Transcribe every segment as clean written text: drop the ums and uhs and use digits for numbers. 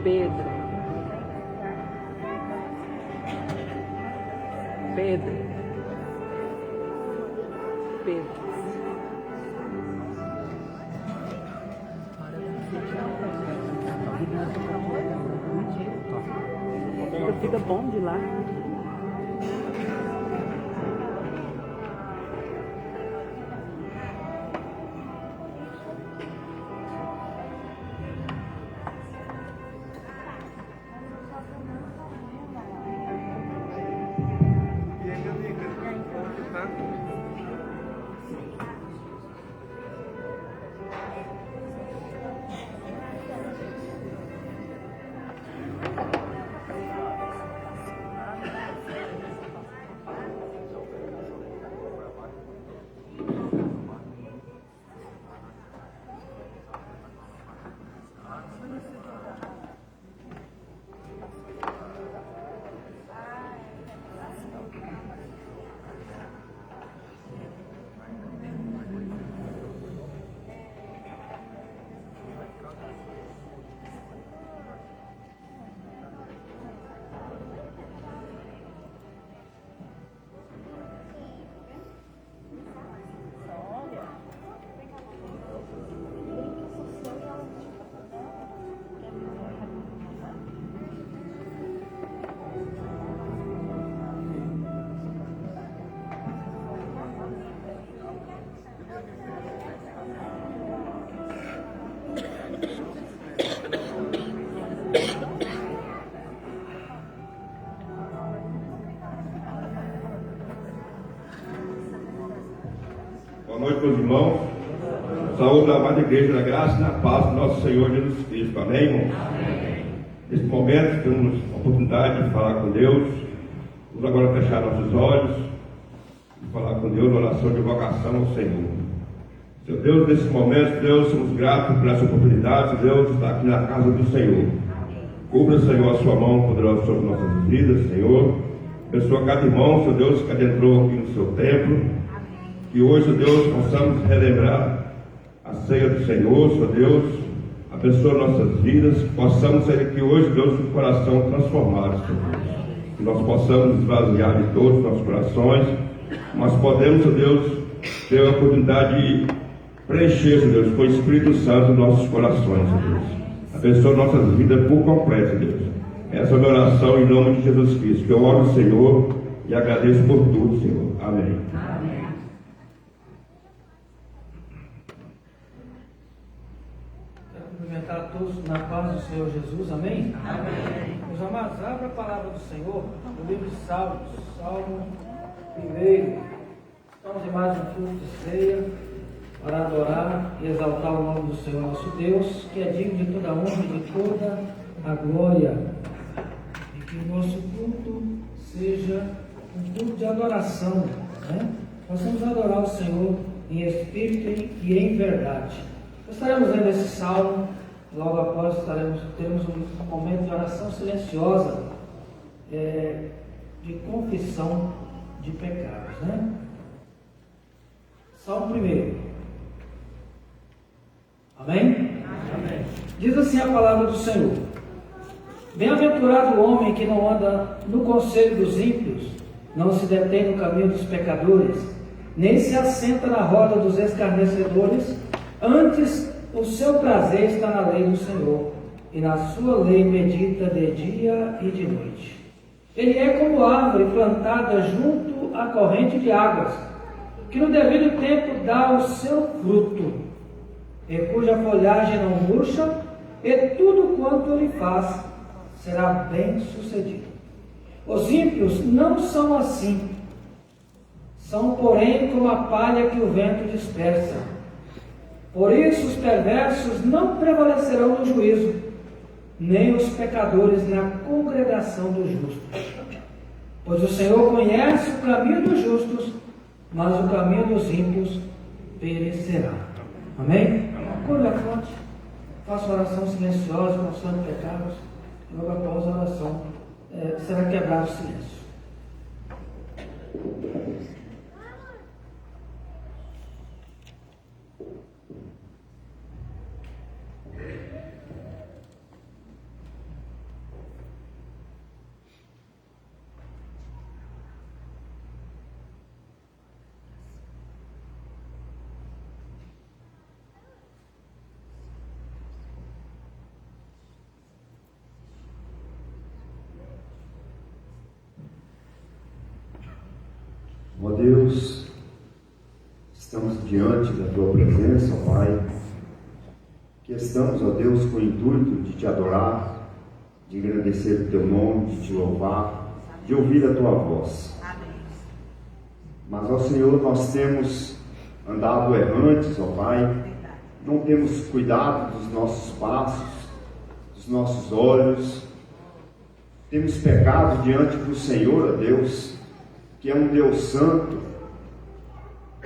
Pedro. Pedro. Pedro. Fica bom de lá. Boa noite, meus irmãos. Saúde da amada igreja da graça e na paz do nosso Senhor Jesus Cristo. Amém, irmãos? Neste momento, temos a oportunidade de falar com Deus. Vamos agora fechar nossos olhos e falar com Deus, oração de invocação ao Senhor. Seu Deus, nesse momento, Deus, somos gratos por essa oportunidade. Deus está aqui na casa do Senhor. Cubra, Senhor, a sua mão poderosa sobre nossas vidas, Senhor. Abençoa cada irmão, seu Deus, que adentrou aqui no seu templo. Que hoje, Senhor Deus, possamos relembrar a ceia do Senhor, Senhor Deus, abençoa nossas vidas, que possamos sair aqui hoje, Deus, com o coração transformado, Senhor Deus. Que nós possamos esvaziar de todos os nossos corações, mas podemos, Senhor Deus, ter a oportunidade de preencher, Senhor Deus, com o Espírito Santo nossos corações, Senhor Deus. Abençoa nossas vidas por completo, Deus. Essa é a minha oração em nome de Jesus Cristo, que eu oro ao Senhor e agradeço por tudo, Senhor. Amém. Cumprimentar a todos na paz do Senhor Jesus, amém? Amém. Meus amados, abra a palavra do Senhor no livro de Salmos, Salmo 1. Estamos em mais um culto de ceia para adorar e exaltar o nome do Senhor nosso Deus, que é digno de toda a honra e de toda a glória. E que o nosso culto seja um culto de adoração, né? Nós vamos adorar o Senhor em espírito e em verdade. Estaremos lendo esse salmo, logo após teremos um momento de oração silenciosa, de confissão de pecados, né? Salmo 1. Amém? Amém. Diz assim a palavra do Senhor: Bem-aventurado o homem que não anda no conselho dos ímpios, não se detém no caminho dos pecadores, nem se assenta na roda dos escarnecedores. Antes, o seu prazer está na lei do Senhor, e na sua lei medita de dia e de noite. Ele é como árvore plantada junto à corrente de águas, que no devido tempo dá o seu fruto, e cuja folhagem não murcha, e tudo quanto ele faz será bem sucedido. Os ímpios não são assim, são porém como a palha que o vento dispersa. Por isso os perversos não prevalecerão no juízo, nem os pecadores na congregação dos justos. Pois o Senhor conhece o caminho dos justos, mas o caminho dos ímpios perecerá. Amém? Curva a fronte, faça oração silenciosa, confessando pecados, e logo após a oração será quebrado o silêncio. Ó Deus, estamos diante da Tua presença, ó Pai, que estamos, ó Deus, com o intuito de Te adorar, de engrandecer o Teu nome, de Te louvar, de ouvir a Tua voz. Mas, ó Senhor, nós temos andado errantes, ó Pai, não temos cuidado dos nossos passos, dos nossos olhos, temos pecado diante do Senhor, ó Deus, que é um Deus santo.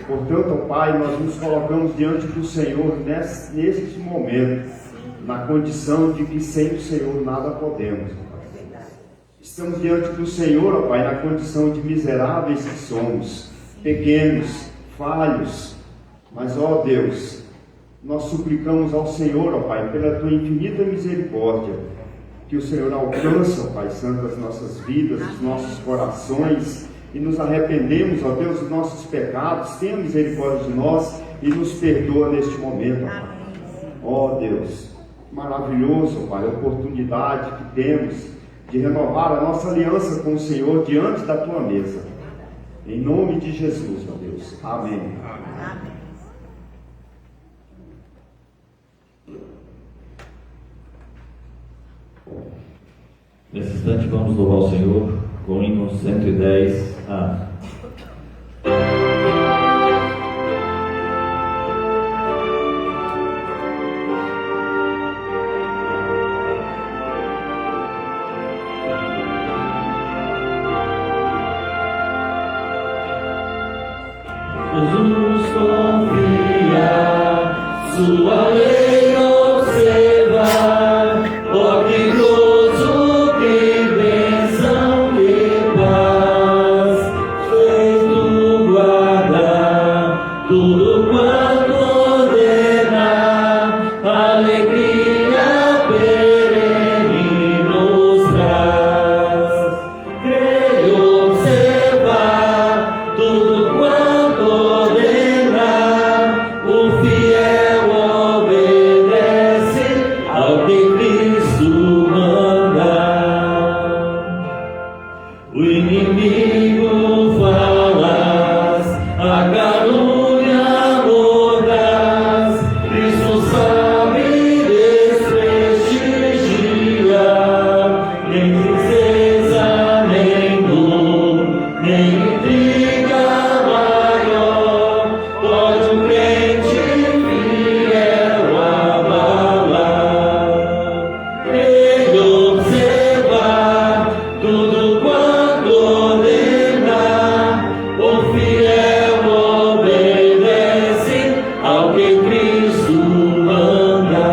Portanto, ó Pai, nós nos colocamos diante do Senhor neste momento, na condição de que sem o Senhor nada podemos. Estamos diante do Senhor, ó Pai, na condição de miseráveis que somos, pequenos, falhos, mas, ó Deus, nós suplicamos ao Senhor, ó Pai, pela Tua infinita misericórdia, que o Senhor alcance, ó Pai Santo, as nossas vidas, os nossos corações, e nos arrependemos, ó Deus, dos nossos pecados. Tenha misericórdia de nós e nos perdoa neste momento, ó Pai. Ó Deus, maravilhoso, ó Pai, a oportunidade que temos de renovar a nossa aliança com o Senhor diante da Tua mesa. Em nome de Jesus, ó Deus. Amém. Amém. Nesse instante vamos louvar o Senhor com o hino 110A. Jesus confia, sua lei observa, ó que gozo, que bênção, que paz, feito guarda, tudo quanto ordena, alegria perene nos traz. Creio observar tudo quanto ordena, o fiel obedece ao que Cristo manda. O inimigo falas, a calúnia mordaz, Cristo sabe desprestigia, nem tristeza, nem dor, nem intriga maior, pode um crente fiel abalar. Ele observa tudo quanto ordena, o fiel obedece ao que Cristo manda.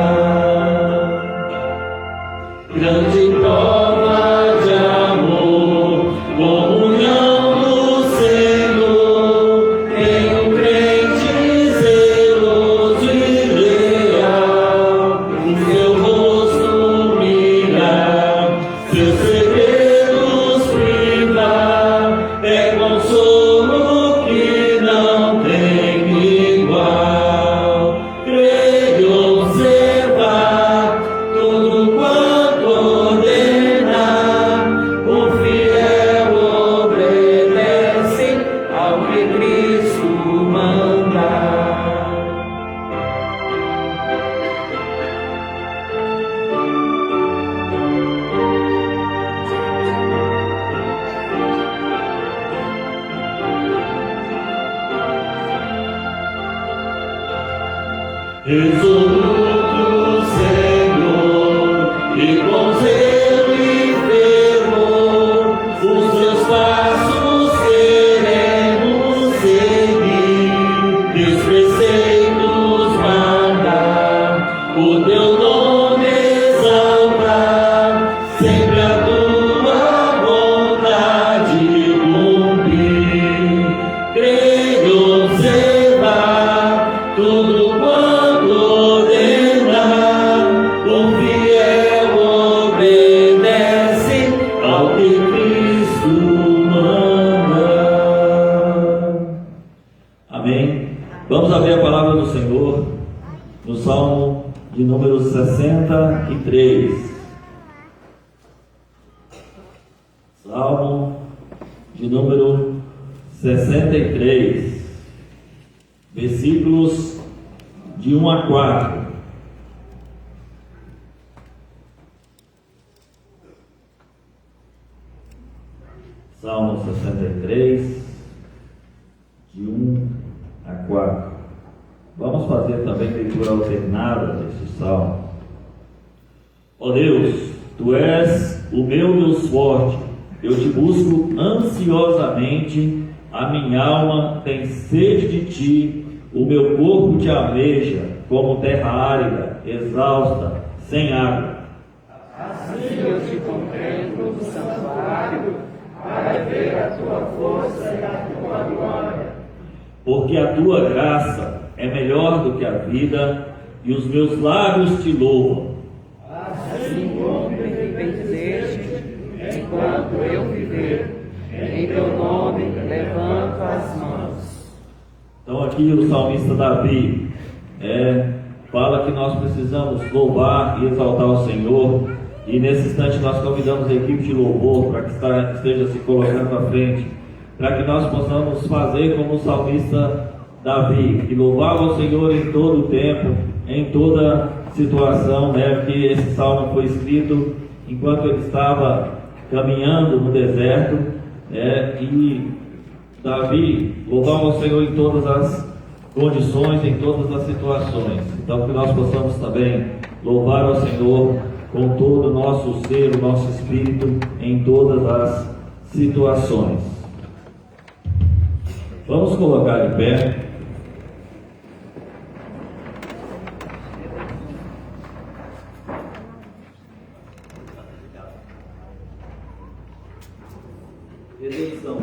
Grande prova de amor, comunhão do Senhor, em um crente zeloso e leal, o seu rosto mirar, seus segredos privar, é consolo que não tem igual. Creio observar tudo quanto ordena, o fiel obedece ao que Cristo manda. Resoluto, Senhor, e com zelo e fervor, os teus passos queremos seguir, teus preceitos guardar, o teu nome exaltar, sempre a tua vontade cumprir. Creio observar tudo quanto ordena, o fiel obedece ao que Cristo manda. Amém? Vamos abrir a palavra do Senhor no Salmo de número 63. Salmo de número 63, versículos de 1 a 4. Salmo 63, de 1 a 4. Vamos fazer também leitura alternada deste salmo. Ó Deus, Tu és o meu Deus forte, eu te busco ansiosamente, a minha alma tem sede de Ti, o meu corpo te almeja, como terra árida, exausta, sem água. Assim eu te contemplo no santuário, para ver a tua força e a tua glória. Porque a tua graça é melhor do que a vida, e os meus lábios te louvam. Assim cumpre e bendizeste, enquanto eu viver, em teu nome levanto as mãos. Então aqui o salmista Davi fala que nós precisamos louvar e exaltar o Senhor, e nesse instante nós convidamos a equipe de louvor para que esteja se colocando à frente, para que nós possamos fazer como o salmista Davi, que louvava o Senhor em todo o tempo, em toda situação, porque esse salmo foi escrito enquanto ele estava caminhando no deserto, e Davi louvava o Senhor em todas as condições, em todas as situações. Então que nós possamos também louvar ao Senhor com todo o nosso ser, o nosso espírito, em todas as situações. Vamos colocar de pé. Redenção.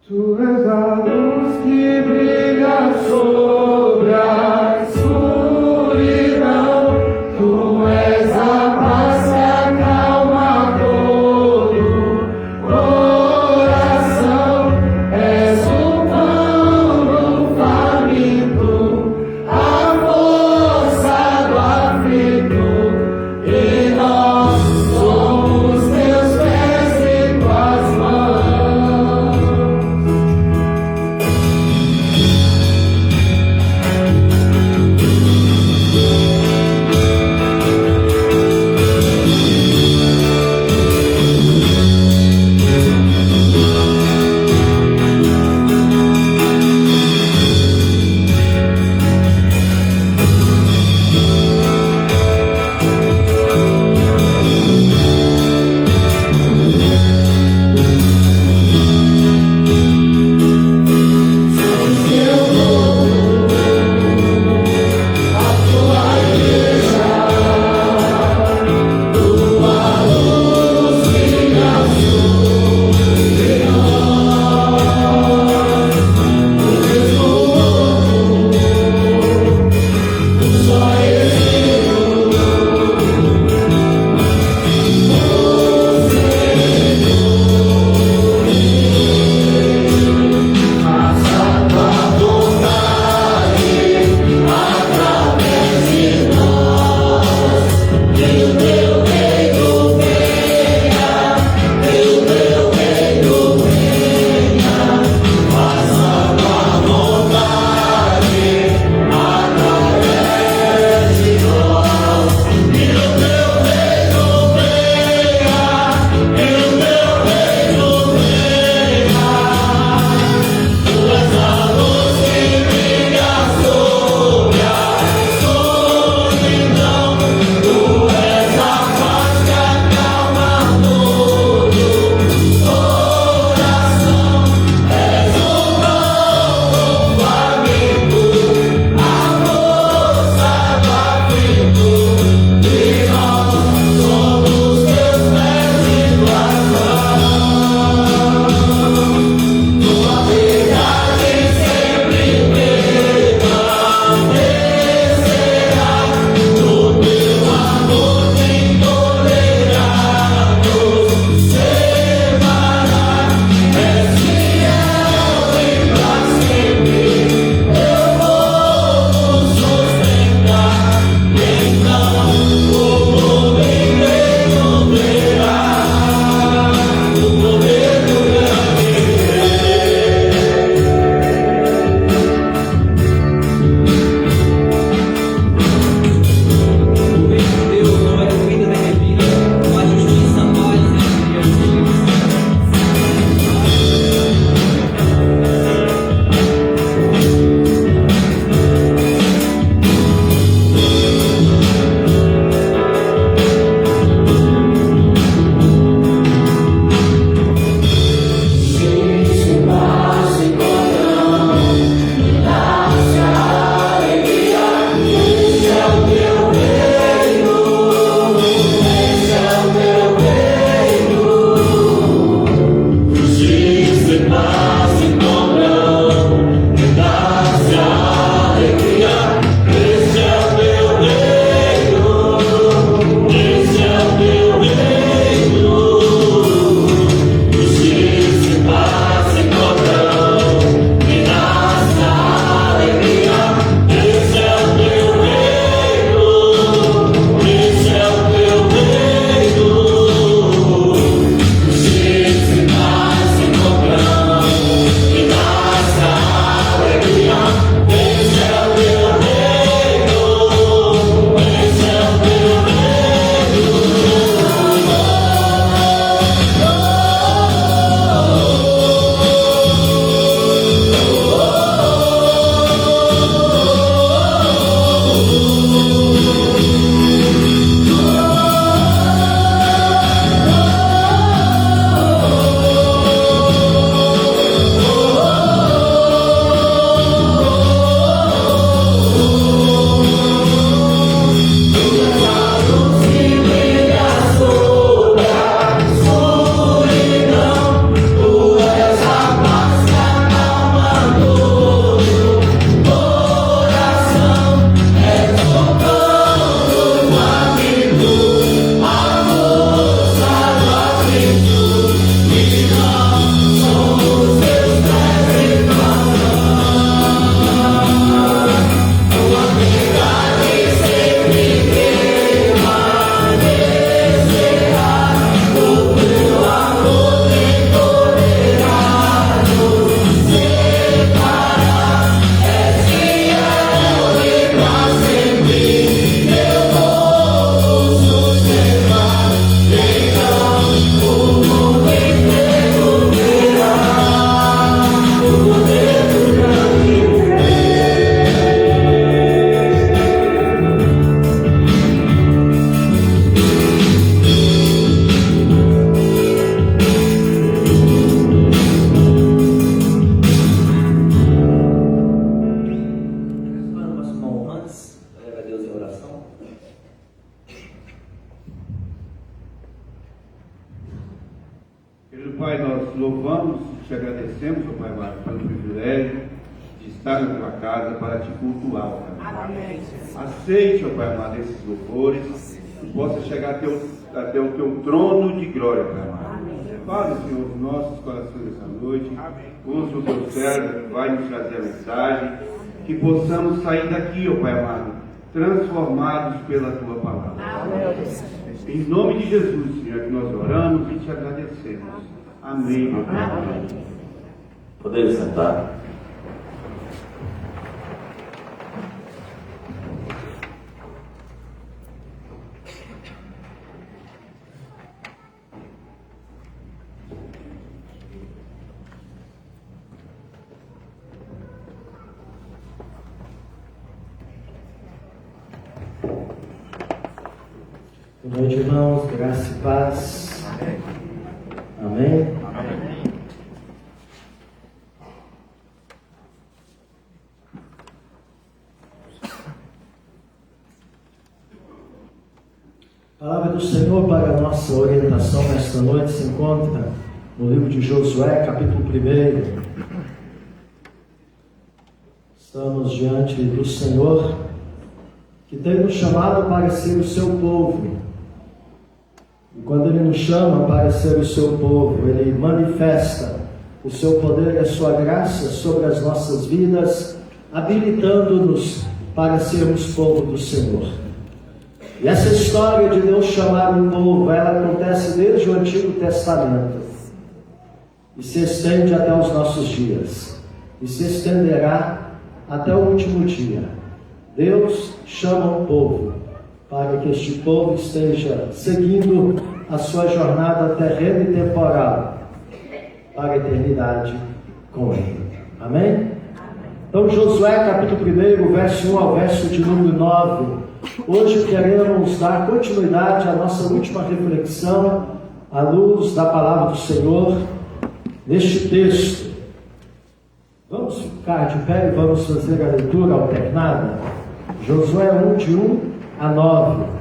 Tu és a luz que brilha sobre a escuridão. Tu és a paz que acalma todo coração. És o pão do faminto, a força do aflito, e nós somos teus pés e tuas mãos. Querido Pai, nós louvamos e te agradecemos, ó Pai amado, pelo privilégio de estar na tua casa para te cultuar, ó Pai amado. Aceite, ó Pai amado, esses louvores e possa chegar até o teu trono de glória, Pai amado. Fale, Senhor, os nossos corações essa noite. Ouça o teu servo, vai nos trazer a mensagem. Que possamos sair daqui, ó Pai amado, transformados pela tua palavra. Em nome de Jesus, Senhor, que nós oramos e te agradecemos. Amém, meu Pai. Poder sentar. Boa noite, irmãos, graça e paz. Amém? Amém. A palavra do Senhor para a nossa orientação nesta noite se encontra no livro de Josué, capítulo 1. Estamos diante do Senhor, que tem nos chamado para ser o seu povo. E quando Ele nos chama para ser o seu povo, Ele manifesta o seu poder e a sua graça sobre as nossas vidas, habilitando-nos para sermos povo do Senhor. E essa história de Deus chamar um povo, ela acontece desde o Antigo Testamento e se estende até os nossos dias e se estenderá até o último dia. Deus chama um povo para que este povo esteja seguindo a sua jornada terrena e temporal para a eternidade com Ele. Amém? Então, Josué, capítulo 1, verso 1 ao verso de número 9. Hoje queremos dar continuidade à nossa última reflexão à luz da palavra do Senhor neste texto. Vamos ficar de pé e vamos fazer a leitura alternada. Josué 1, de 1 a 9.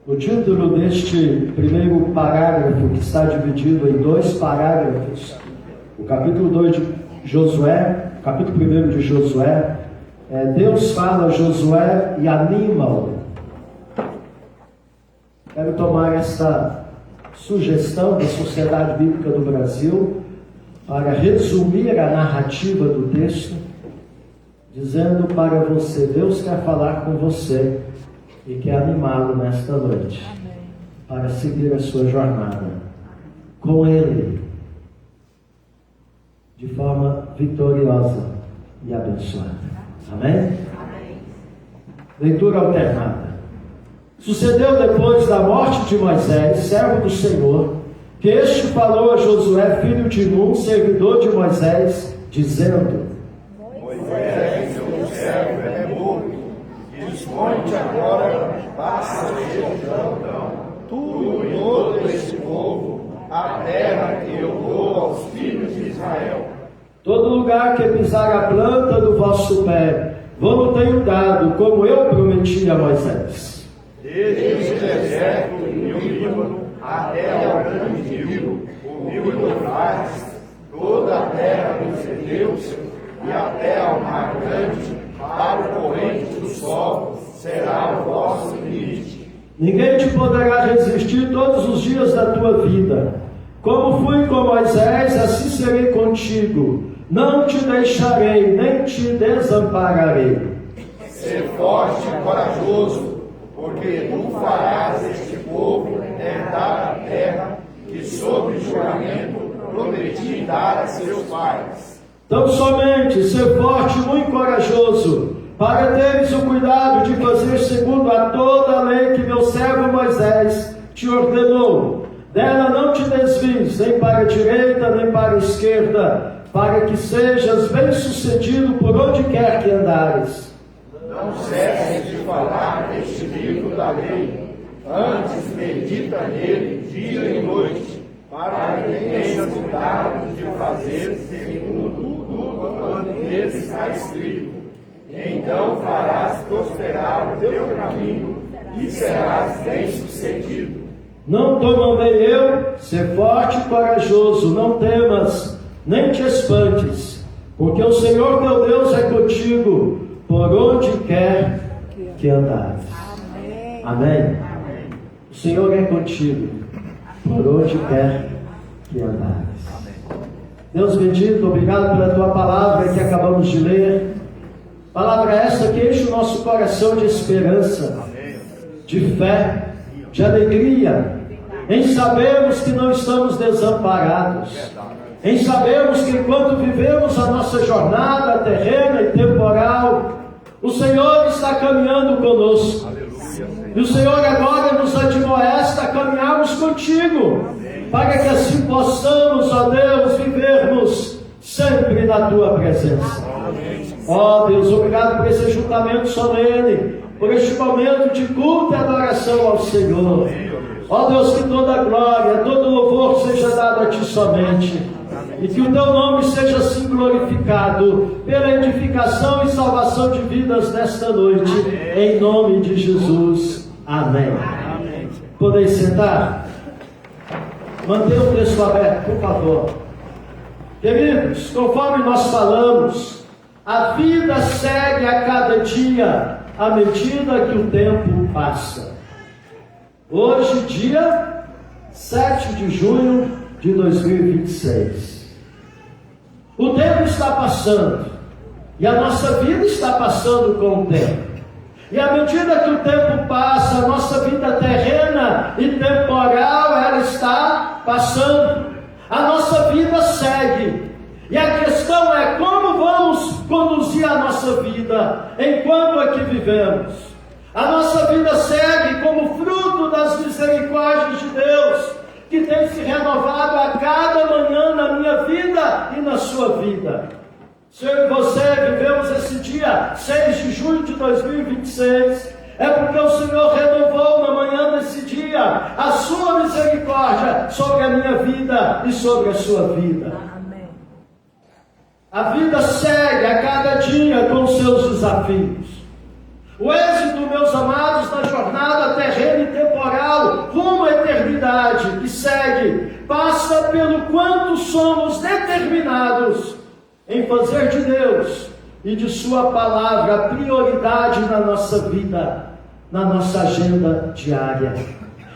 O título deste primeiro parágrafo, que está dividido em 2 parágrafos, o capítulo 2 de Josué, capítulo 1 de Josué, Deus fala a Josué e anima-o. Quero tomar esta sugestão da Sociedade Bíblica do Brasil para resumir a narrativa do texto, dizendo para você: Deus quer falar com você e quer animá-lo nesta noite. Amém. Para seguir a sua jornada com Ele de forma vitoriosa e abençoada. Amém? Amém. Leitura alternada. Sucedeu depois da morte de Moisés, servo do Senhor, que este falou a Josué, filho de Nun, servidor de Moisés, dizendo: Moisés, seu servo, é morto. Dispõe-te agora, passa este Jordão, tu e todo este povo, a terra que eu dou aos filhos de Israel. Todo lugar que pisar a planta do vosso pé, vou-lo tenho dado, como eu prometi a Moisés. Desde o deserto e o Líbano, até ao grande rio, o rio Eufrates, toda a terra dos heteus, e até ao mar grande, para o corrente do sol, será o vosso limite. Ninguém te poderá resistir todos os dias da tua vida. Como fui com Moisés, assim serei contigo. Não te deixarei, nem te desampararei. Ser forte e corajoso, porque tu farás este povo herdar a terra que, sob juramento, prometi dar a seus pais. Tão somente ser forte e muito corajoso, para teres o cuidado de fazer segundo a toda a lei que meu servo Moisés te ordenou. Dela não te desvies, nem para a direita, nem para a esquerda, para que sejas bem-sucedido por onde quer que andares. Não cesses de falar deste livro da lei, antes medita nele dia e noite, para que tenhas cuidado de fazer segundo tudo quanto nele está escrito. Então farás prosperar o teu caminho e serás bem-sucedido. Não te mandei eu, ser forte e corajoso, não temas, nem te espantes, porque o Senhor teu Deus é contigo, por onde quer que andares. Amém? O Senhor é contigo, por onde quer que andares. Deus bendito, obrigado pela tua palavra que acabamos de ler. Palavra essa que enche o nosso coração de esperança, de fé, de alegria, em sabermos que não estamos desamparados, em sabermos que enquanto vivemos a nossa jornada terrena e temporal, o Senhor está caminhando conosco. E o Senhor agora nos admoesta a caminharmos contigo, para que assim possamos, ó Deus, vivermos sempre na tua presença. Ó Deus, obrigado por esse ajuntamento solene, por este momento de culto e adoração ao Senhor. Ó Deus, que toda glória, todo louvor seja dado a ti somente, e que o teu nome seja assim glorificado pela edificação e salvação de vidas nesta noite, em nome de Jesus. Amém. Podeis sentar? Mantenha o texto aberto, por favor. Queridos, conforme nós falamos, a vida segue a cada dia, à medida que o tempo passa. Hoje, dia 7 de junho de 2026. O tempo está passando, e a nossa vida está passando com o tempo. E à medida que o tempo passa, a nossa vida terrena e temporal, ela está passando. A nossa vida segue. E a questão é como vamos conduzir a nossa vida enquanto aqui vivemos. A nossa vida segue como fruto das misericórdias de Deus, que tem se renovado a cada manhã na minha vida e na sua vida. Se eu e você vivemos esse dia 6 de junho de 2026, é porque o Senhor renovou na manhã desse dia a sua misericórdia sobre a minha vida e sobre a sua vida. Amém. A vida segue a cada dia com seus desafios. O êxito, meus amados, na jornada terrena e temporal rumo à eternidade que segue, passa pelo quanto somos determinados em fazer de Deus e de sua palavra a prioridade na nossa vida, na nossa agenda diária.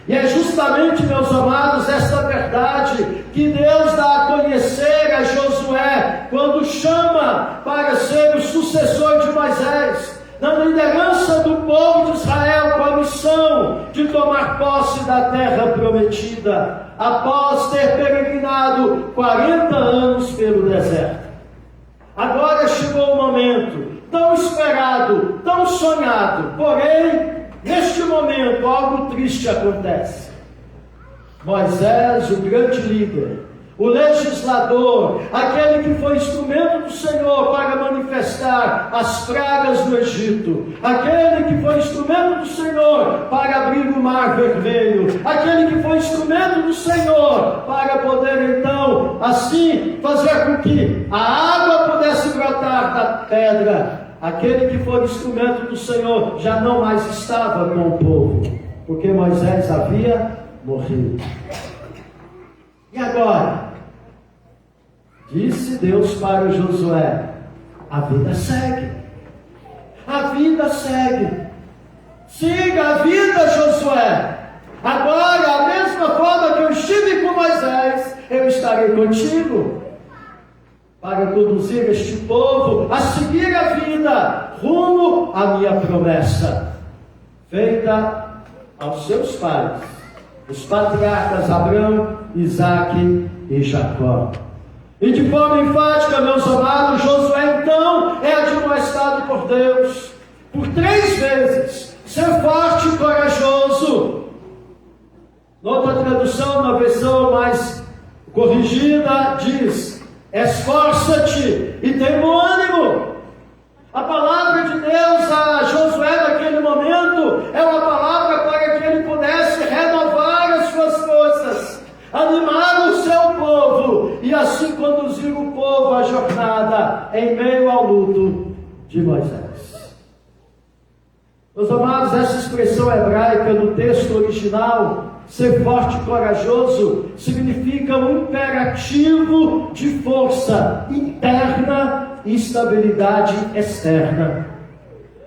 E é justamente, meus amados, esta verdade que Deus dá a conhecer a Josué quando chama para ser o sucessor de Moisés, na liderança do povo de Israel, com a missão de tomar posse da terra prometida, após ter peregrinado 40 anos pelo deserto. Agora chegou o momento tão esperado, tão sonhado, porém, neste momento, algo triste acontece. Moisés, o grande líder, o legislador, aquele que foi instrumento do Senhor para manifestar as pragas do Egito, aquele que foi instrumento do Senhor para abrir o mar vermelho, aquele que foi instrumento do Senhor para poder então, assim, fazer com que a água pudesse brotar da pedra, aquele que foi instrumento do Senhor já não mais estava com o povo, porque Moisés havia morrido. E agora? Disse Deus para Josué: a vida segue. A vida segue. Siga a vida, Josué. Agora, da mesma forma que eu estive com Moisés, eu estarei contigo, para conduzir este povo a seguir a vida rumo à minha promessa, feita aos seus pais, os patriarcas Abraão, Isaque e Jacó. E de forma enfática, meus amados, Josué então é admoestado por Deus por 3 vezes: ser forte e corajoso. Noutra tradução, na versão mais corrigida, diz: esforça-te e tem bom ânimo. A palavra de Deus a Josué naquele momento é uma palavra para que ele pudesse renovar as suas forças, animar o seu povo e assim conduzir o povo à jornada em meio ao luto de Moisés. Meus amados, essa expressão expressão hebraica no texto original, ser forte e corajoso, significa um imperativo de força interna e estabilidade externa.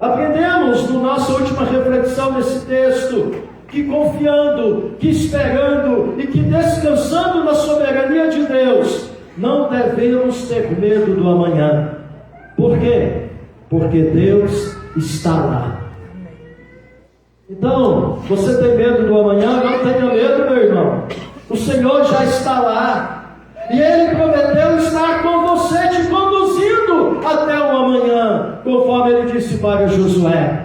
Aprendemos na nossa última reflexão nesse texto que confiando, que esperando e que descansando na soberania de Deus, não devemos ter medo do amanhã. Por quê? Porque Deus está lá. Então, você tem medo do amanhã? Não tenha medo, meu irmão. O Senhor já está lá. E Ele prometeu estar com você, te conduzindo até o amanhã, conforme Ele disse para Josué.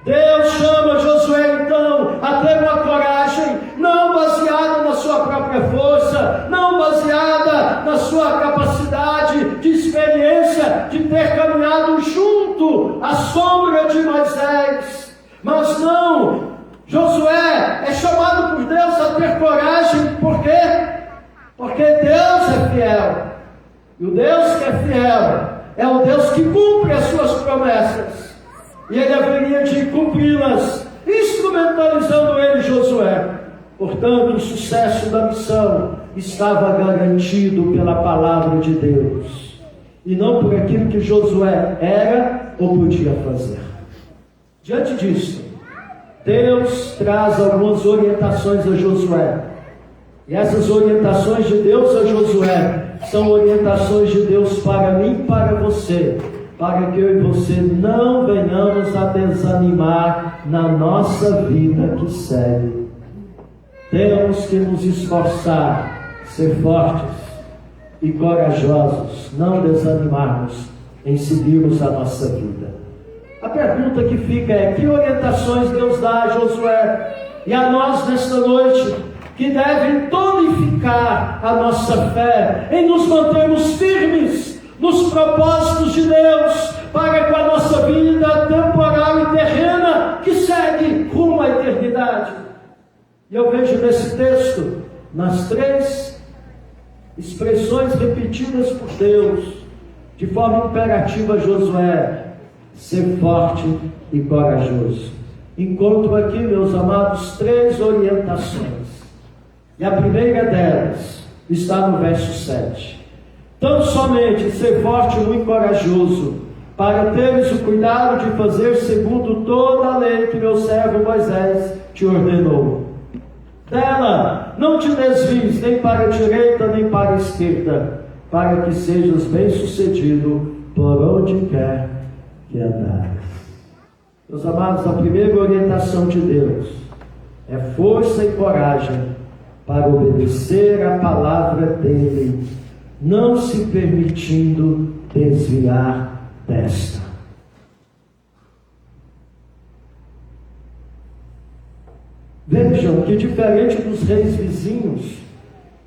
Deus chama Josué então a ter uma coragem, não baseada na sua própria força, não baseada na sua capacidade de experiência, de ter caminhado junto à sombra de Moisés. Mas não, Josué é chamado por Deus a ter coragem, por quê? Porque Deus é fiel. E o Deus que é fiel é o Deus que cumpre as suas promessas. E ele haveria de cumpri-las, instrumentalizando ele, Josué. Portanto, o sucesso da missão estava garantido pela palavra de Deus, e não por aquilo que Josué era ou podia fazer. Diante disso, Deus traz algumas orientações a Josué. E essas orientações de Deus a Josué são orientações de Deus para mim e para você, para que eu e você não venhamos a desanimar na nossa vida que segue. Temos que nos esforçar, ser fortes e corajosos, não desanimarmos em seguirmos a nossa vida. A pergunta que fica é: que orientações Deus dá a Josué e a nós nesta noite, que devem tonificar a nossa fé, em nos mantermos firmes nos propósitos de Deus, para com a nossa vida temporal e terrena, que segue rumo à eternidade. E eu vejo nesse texto, nas 3 expressões repetidas por Deus, de forma imperativa a Josué: ser forte e corajoso. Encontro aqui, meus amados, 3 orientações. E a primeira delas está no verso 7. Tão somente ser forte e muito corajoso, para teres o cuidado de fazer segundo toda a lei que meu servo Moisés te ordenou. Dela não te desvies nem para a direita nem para a esquerda, para que sejas bem-sucedido por onde quer que andares. Meus amados, a primeira orientação de Deus é força e coragem para obedecer a palavra dele, não se permitindo desviar desta. Vejam que, diferente dos reis vizinhos,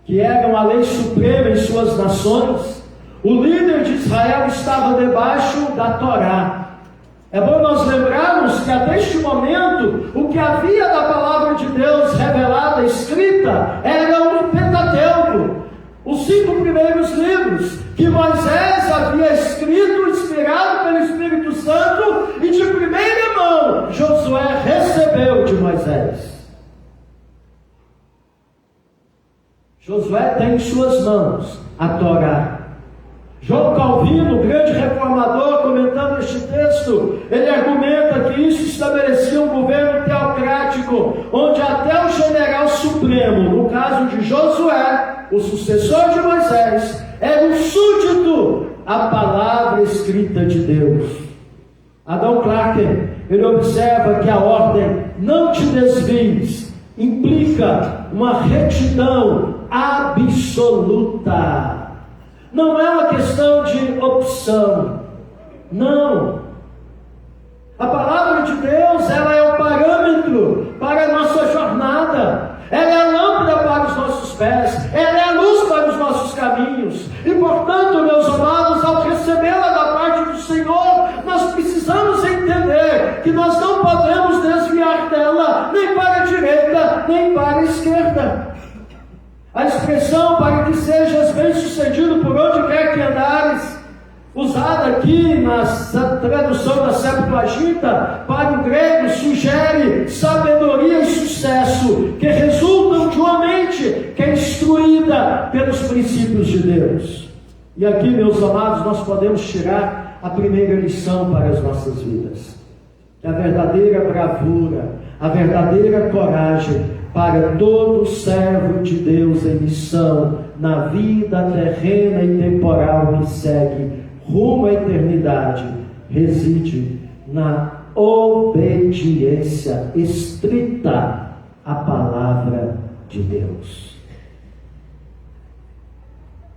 que eram a lei suprema em suas nações, o líder de Israel estava debaixo da Torá. É bom nós lembrarmos que até este momento, o que havia da palavra de Deus revelada, escrita, era o Pentateuco, os 5 primeiros livros que Moisés havia escrito, inspirado pelo Espírito Santo, e de primeira mão Josué recebeu de Moisés. Josué tem em suas mãos a Torá. João Calvino, grande reformador, comentando este texto, ele argumenta que isso estabelecia um governo teocrático, onde até o general supremo, no caso de Josué, o sucessor de Moisés, era um súdito à palavra escrita de Deus. Adão Clarke, ele observa que a ordem "não te desvies" implica uma retidão absoluta. Não é uma questão de opção. Não. A palavra de Deus, ela é o parâmetro para a nossa jornada. Ela é a lâmpada para os nossos pés. Ela é a luz para os nossos caminhos. E, portanto, meus amados, ao recebê-la da parte do Senhor, nós precisamos entender que nós não podemos desviar dela, nem para a direita, nem para a esquerda. A expressão "para que sejas bem-sucedido por onde quer que andares" usada aqui na tradução da Septuaginta para o grego, sugere sabedoria e sucesso que resultam de uma mente que é instruída pelos princípios de Deus. E aqui, meus amados, nós podemos tirar a primeira lição para as nossas vidas. Que a verdadeira bravura, a verdadeira coragem para todo servo de Deus em missão na vida terrena e temporal que segue rumo à eternidade, reside na obediência estrita à palavra de Deus.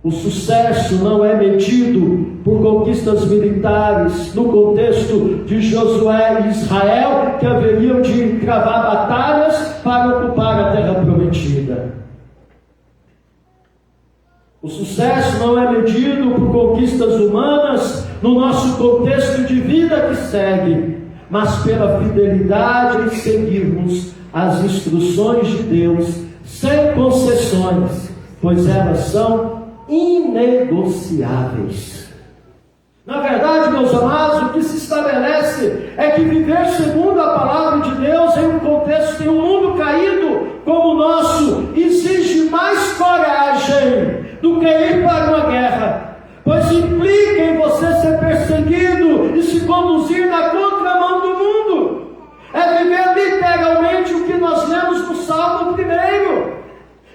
O sucesso não é medido por conquistas militares no contexto de Josué e Israel, que haveriam de travar batalhas para ocupar a terra prometida. O sucesso não é medido por conquistas humanas no nosso contexto de vida que segue, mas pela fidelidade em seguirmos as instruções de Deus sem concessões, pois elas são inegociáveis. Na verdade, meus amados, o que se estabelece é que viver segundo a palavra de Deus em um contexto de um mundo caído como o nosso exige mais coragem do que ir para uma guerra, pois implica em você ser perseguido e se conduzir na contramão do mundo. É viver literalmente o que nós lemos no Salmo 1.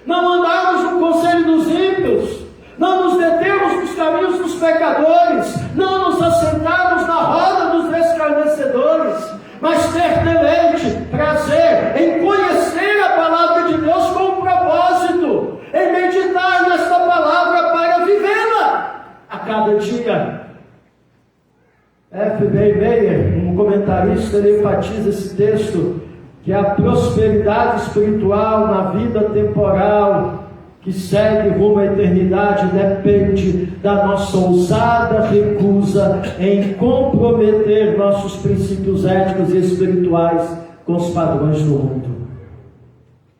Não andarmos no conselho dos ímpios, não nos determos nos caminhos dos pecadores, não nos assentarmos na roda dos escarnecedores, mas ter deleite, prazer em conhecer a palavra de Deus com um propósito, em meditar nesta palavra para vivê-la a cada dia. F. B. Meyer, um comentarista, ele enfatiza esse texto, que a prosperidade espiritual na vida temporal que segue rumo à eternidade depende da nossa ousada recusa em comprometer nossos princípios éticos e espirituais com os padrões do mundo.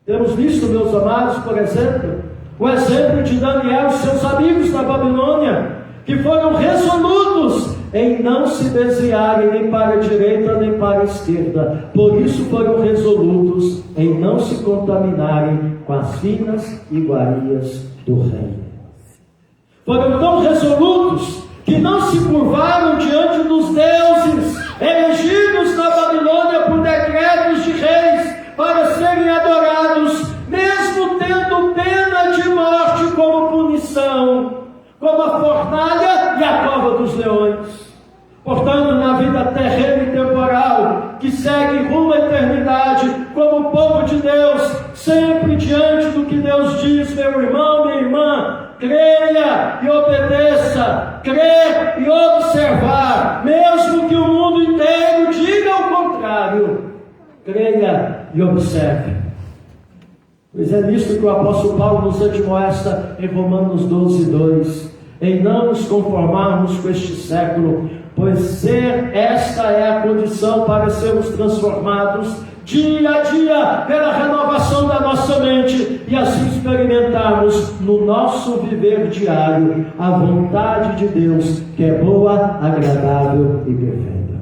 Temos visto, meus amados, por exemplo, o exemplo de Daniel e seus amigos na Babilônia, que foram resolutos em não se desviarem nem para a direita nem para a esquerda. Por isso foram resolutos em não se contaminarem com as finas iguarias do reino. Foram tão resolutos que não se curvaram diante dos deuses erigidos na Babilônia por decretos de reis para serem adorados, mesmo tendo pena de morte como punição, como a fornalha e a cova dos leões. Portanto, na vida terrena e temporal, que segue rumo à eternidade, como povo de Deus, sempre diante do que Deus diz, meu irmão, minha irmã, creia e obedeça, crer e observar, mesmo que o mundo inteiro diga o contrário, creia e observe. Pois é nisto que o apóstolo Paulo nos admoesta em Romanos 12:2, em não nos conformarmos com este século, pois esta é a condição para sermos transformados dia a dia pela renovação da nossa mente e assim experimentarmos no nosso viver diário a vontade de Deus, que é boa, agradável e perfeita.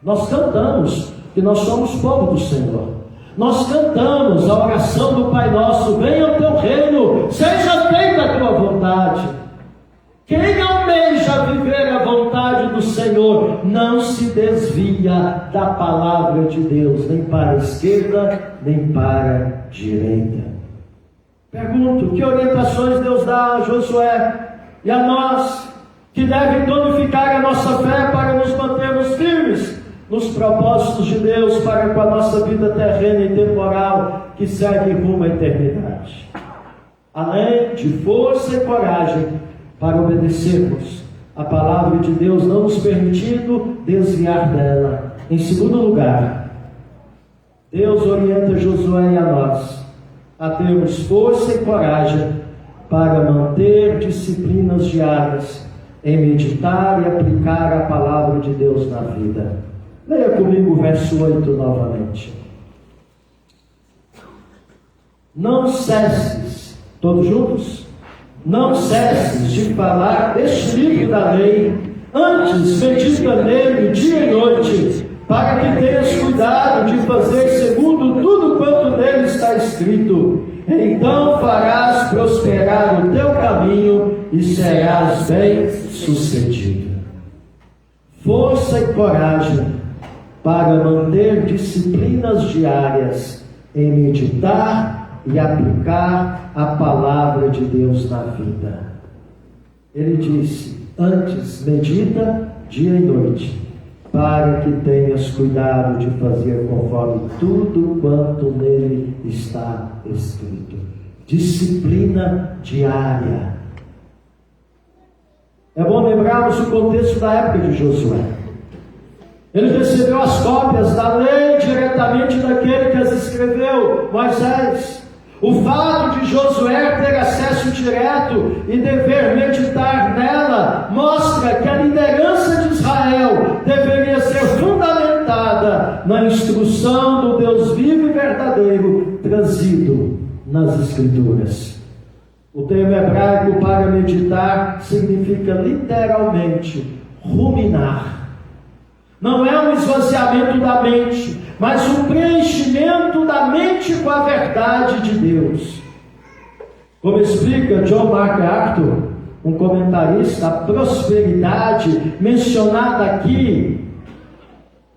Nós cantamos que nós somos povo do Senhor. Nós cantamos a oração do Pai Nosso: venha o teu reino, seja feita a tua vontade. Quem almeja viver a vontade do Senhor não se desvia da palavra de Deus, nem para a esquerda, nem para a direita. Pergunto, que orientações Deus dá a Josué e a nós, que devem tonificar a nossa fé para nos mantermos firmes nos propósitos de Deus para com a nossa vida terrena e temporal que segue rumo à eternidade? Além de força e coragem para obedecermos a palavra de Deus, não nos permitindo desviar dela. Em segundo lugar, Deus orienta Josué e a nós a termos força e coragem para manter disciplinas diárias em meditar e aplicar a palavra de Deus na vida. Leia comigo o verso 8 novamente. Não cesses, todos juntos? Não cesses de falar deste livro da lei, Antes, medita nele dia e noite, para que tenhas cuidado de fazer segundo tudo quanto nele está escrito. Então farás prosperar o teu caminho e serás bem-sucedido. Força e coragem para manter disciplinas diárias em meditar e aplicar a palavra de Deus na vida. Ele disse: antes medita dia e noite, para que tenhas cuidado de fazer conforme tudo quanto nele está escrito. Disciplina diária. É bom lembrarmos o contexto da época de Josué. Ele recebeu as cópias da lei diretamente daquele que as escreveu, Moisés. O fato de Josué ter acesso direto e dever meditar nela mostra que a liderança de Israel deveria ser fundamentada na instrução do Deus vivo e verdadeiro trazido nas Escrituras. O termo hebraico para meditar significa literalmente ruminar. Não é um esvaziamento da mente, mas um preenchimento da mente com a verdade de Deus. Como explica John MacArthur, um comentarista, a prosperidade mencionada aqui,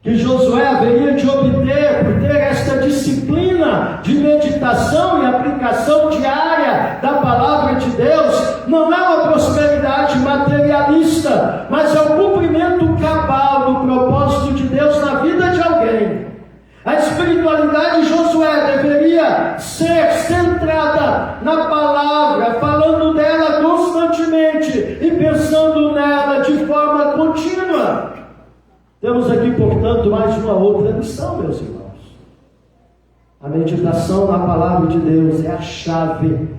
que Josué haveria de obter por ter esta disciplina de meditação e aplicação diária da palavra de Deus, não é uma prosperidade materialista, mas é o cumprimento cabal do propósito de Deus na vida de alguém. A espiritualidade de Josué deveria ser centrada na palavra, falando dela constantemente e pensando nela de forma contínua. Temos aqui, portanto, mais uma outra lição, meus irmãos. A meditação na palavra de Deus é a chave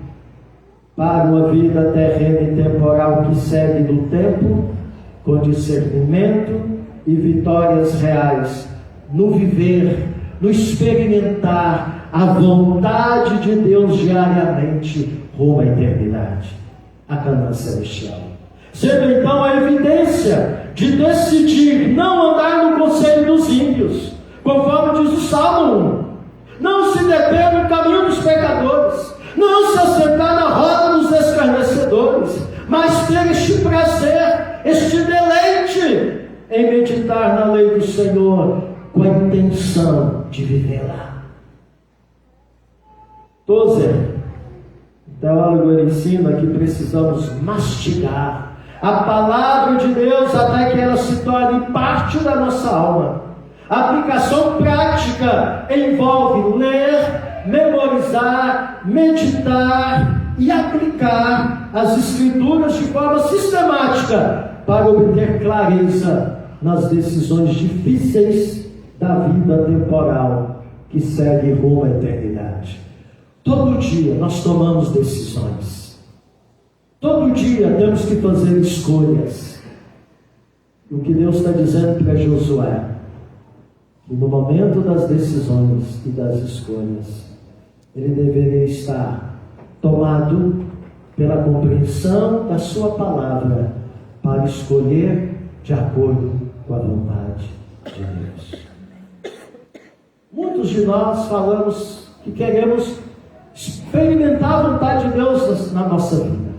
para uma vida terrena e temporal que segue no tempo, com discernimento e vitórias reais, no viver, no experimentar a vontade de Deus diariamente rumo à eternidade, a Canaã celestial. Sendo então a evidência de decidir não andar no conselho dos ímpios, conforme diz o Salmo 1, não se deter no caminho dos pecadores, não se assentar na roda dos escarnecedores, mas ter este prazer, este deleite em meditar na lei do Senhor com a intenção de vivê-la. Tozer, o teólogo, ele ensina que precisamos mastigar a palavra de Deus até que ela se torne parte da nossa alma. A aplicação prática envolve ler, memorizar, meditar e aplicar as Escrituras de forma sistemática para obter clareza nas decisões difíceis da vida temporal que segue rumo à eternidade. Todo dia nós tomamos decisões. Todo dia temos que fazer escolhas. E o que Deus está dizendo para Josué, que no momento das decisões e das escolhas, ele deveria estar tomado pela compreensão da sua palavra para escolher de acordo com a vontade de Deus. Muitos de nós falamos que queremos experimentar a vontade de Deus na nossa vida.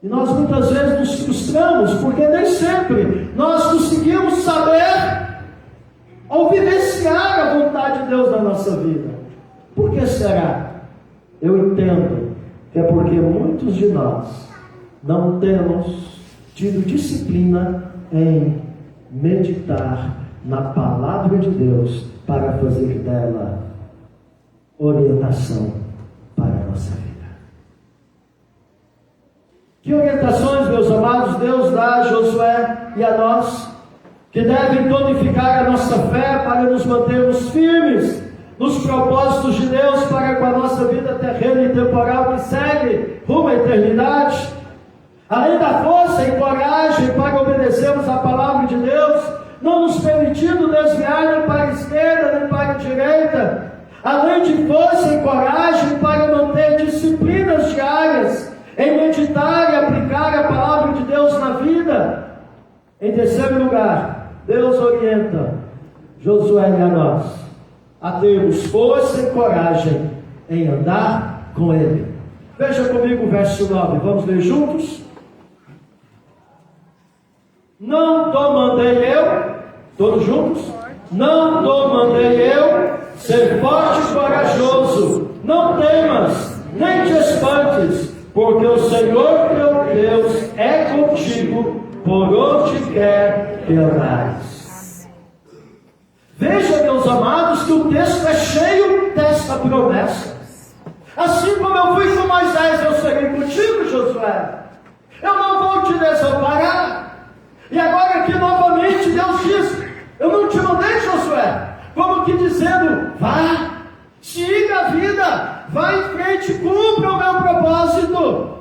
E nós muitas vezes nos frustramos, porque nem sempre nós conseguimos saber ou vivenciar a vontade de Deus na nossa vida. Por que será? Eu entendo que é porque muitos de nós não temos tido disciplina em meditar na palavra de Deus para fazer dela orientação para a nossa vida. Que orientações, meus amados, Deus dá a Josué e a nós, que devem tonificar a nossa fé para nos mantermos firmes nos propósitos de Deus para com a nossa vida terrena e temporal que segue rumo à eternidade. Além da força e coragem para obedecermos a palavra de Deus, não nos permitindo desviar nem para a esquerda nem para a direita, além de força e coragem para manter disciplinas diárias em meditar e aplicar a palavra de Deus na vida, Em terceiro lugar, Deus orienta Josué e a nós a termos força e coragem em andar com Ele. Veja comigo o verso 9, vamos ler juntos? Não te mandei eu, todos juntos? Não te mandei eu ser forte e corajoso, não temas, nem te espantes, porque o Senhor teu Deus é contigo, por onde quer que andares. Veja, meus amados, que o texto é cheio desta promessa. Assim como eu fui com Moisés, eu serei contigo, Josué. Eu não vou te desamparar. E agora aqui novamente Deus diz: eu não te mandei, Josué, como que dizendo, vá, siga a vida, vá em frente, cumpra o meu propósito.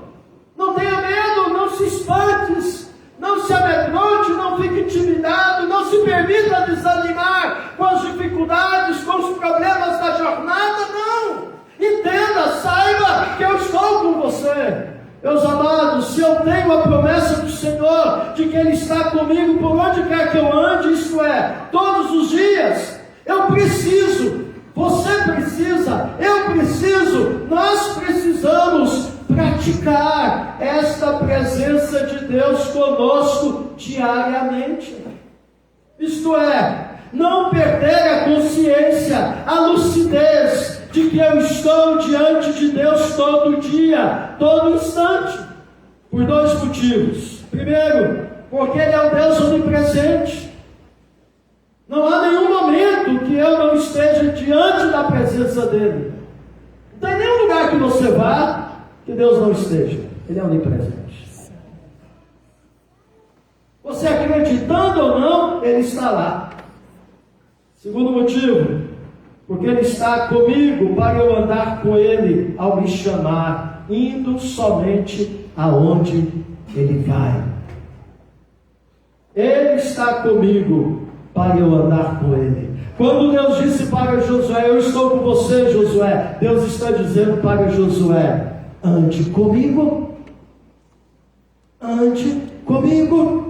Não tenha medo, não se espante, não se amedronte, não fique intimidado, não se permita desanimar com as dificuldades, com os problemas da jornada, não. Entenda, saiba que eu estou com você. Meus amados, se eu tenho a promessa do Senhor de que Ele está comigo por onde quer que eu ande, isto é, todos os dias, eu preciso, você precisa, eu preciso, nós precisamos praticar esta presença de Deus conosco diariamente. Isto é, não perder a consciência, a lucidez de que eu estou diante de Deus todo dia, todo instante, por dois motivos. Primeiro, porque Ele é o Deus onipresente. Não há nenhum momento que eu não esteja diante da presença dEle. Não tem nenhum lugar que você vá que Deus não esteja. Ele é onipresente. Você acreditando ou não, Ele está lá. Segundo motivo, porque Ele está comigo para eu andar com Ele ao me chamar, indo somente aonde Ele vai. Ele está comigo para eu andar com Ele. Quando Deus disse para Josué, eu estou com você, Josué, Deus está dizendo para Josué, ande comigo, ande comigo.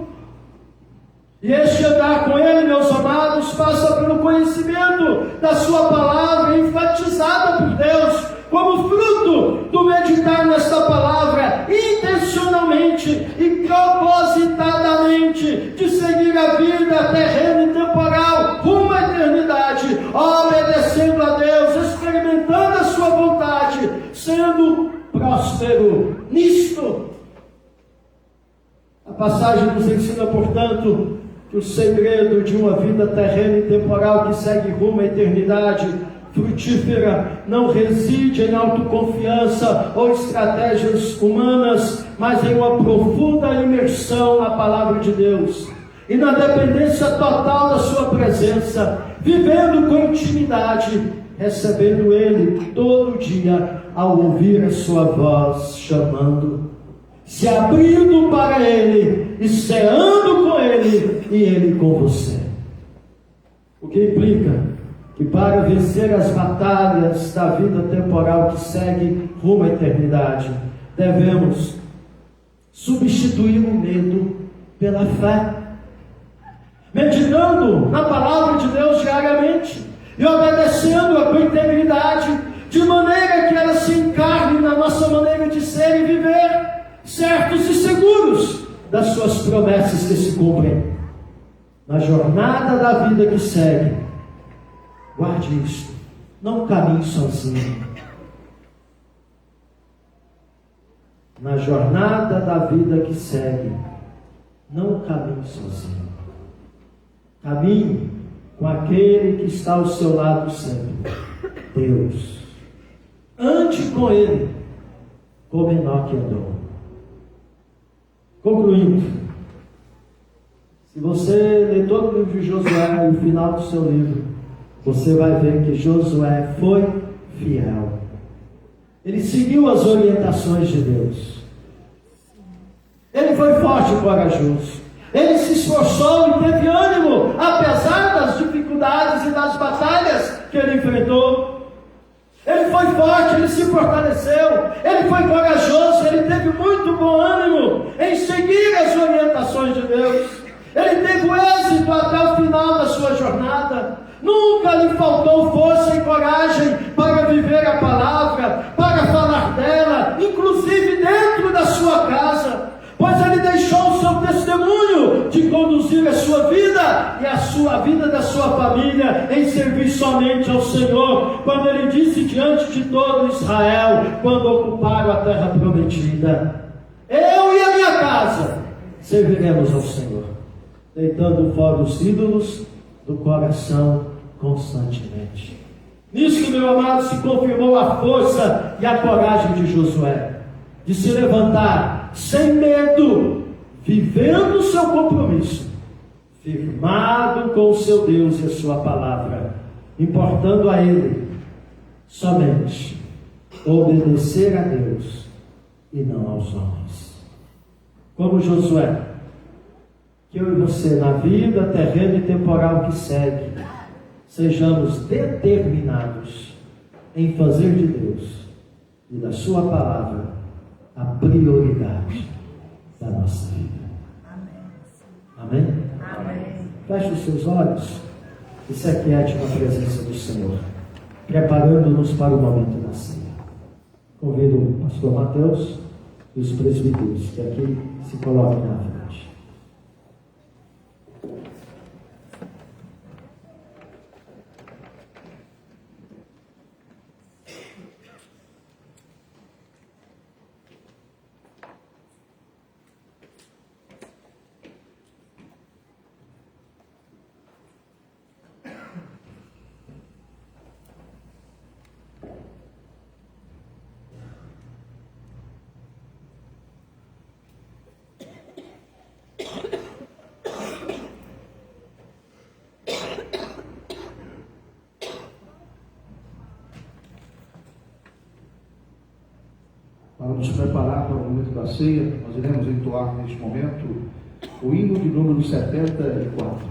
E este andar com Ele, meus amados, passa pelo conhecimento da sua palavra, enfatizada por Deus, como fruto do meditar nesta palavra, intencionalmente e propositadamente, de seguir a vida terrena e temporal, rumo à eternidade, obedecendo a Deus, experimentando a sua vontade, sendo próspero nisto. A passagem nos ensina, portanto, que o segredo de uma vida terrena e temporal que segue rumo à eternidade frutífera não reside em autoconfiança ou estratégias humanas, mas em uma profunda imersão na palavra de Deus e na dependência total da sua presença, vivendo com intimidade, recebendo Ele todo dia ao ouvir a sua voz chamando, se abrindo para Ele e ceando com Ele e Ele com você. O que implica que para vencer as batalhas da vida temporal que segue rumo à eternidade, devemos substituir o medo pela fé, meditando na palavra de Deus diariamente e obedecendo-a com integridade, de maneira que ela se encarne na nossa maneira de ser e viver, certos e seguros das suas promessas que se cumprem. Na jornada da vida que segue, guarde isto, não caminhe sozinho. Na jornada da vida que segue, não caminhe sozinho. Caminhe com aquele que está ao seu lado sempre, Deus. Ande com Ele, como Enoque andou. Concluindo, se você ler todo o livro de Josué e o final do seu livro, você vai ver que Josué foi fiel. Ele seguiu as orientações de Deus. Ele foi forte e corajoso. Ele se esforçou e teve ânimo, apesar das dificuldades e das batalhas que ele enfrentou. Ele foi forte, ele se fortaleceu, ele foi corajoso, ele teve muito bom ânimo em seguir as orientações de Deus. Ele teve o êxito até o final da sua jornada. Nunca lhe faltou força e coragem para viver a palavra, para falar dela, inclusive dentro da sua casa, pois ele deixou o seu testemunho de conduzir a sua vida e a vida da sua família em servir somente ao Senhor, quando ele disse diante de todo Israel, quando ocuparam a terra prometida: eu e a minha casa serviremos ao Senhor, deitando fora os ídolos do coração constantemente. Nisso, meu amado, se confirmou a força e a coragem de Josué, de se levantar sem medo, vivendo o seu compromisso, firmado com o seu Deus e a sua palavra, importando a ele somente obedecer a Deus e não aos homens. Como Josué, que eu e você, na vida terrena e temporal que segue, sejamos determinados em fazer de Deus e da sua palavra a prioridade da nossa vida. Amém? Amém? Feche os seus olhos e se aquiete na presença do Senhor, preparando-nos para o momento da ceia. Convido o pastor Mateus e os presbíteros que aqui se coloquem na frente. Para nos preparar para o momento da ceia, nós iremos entoar neste momento o hino de número 74.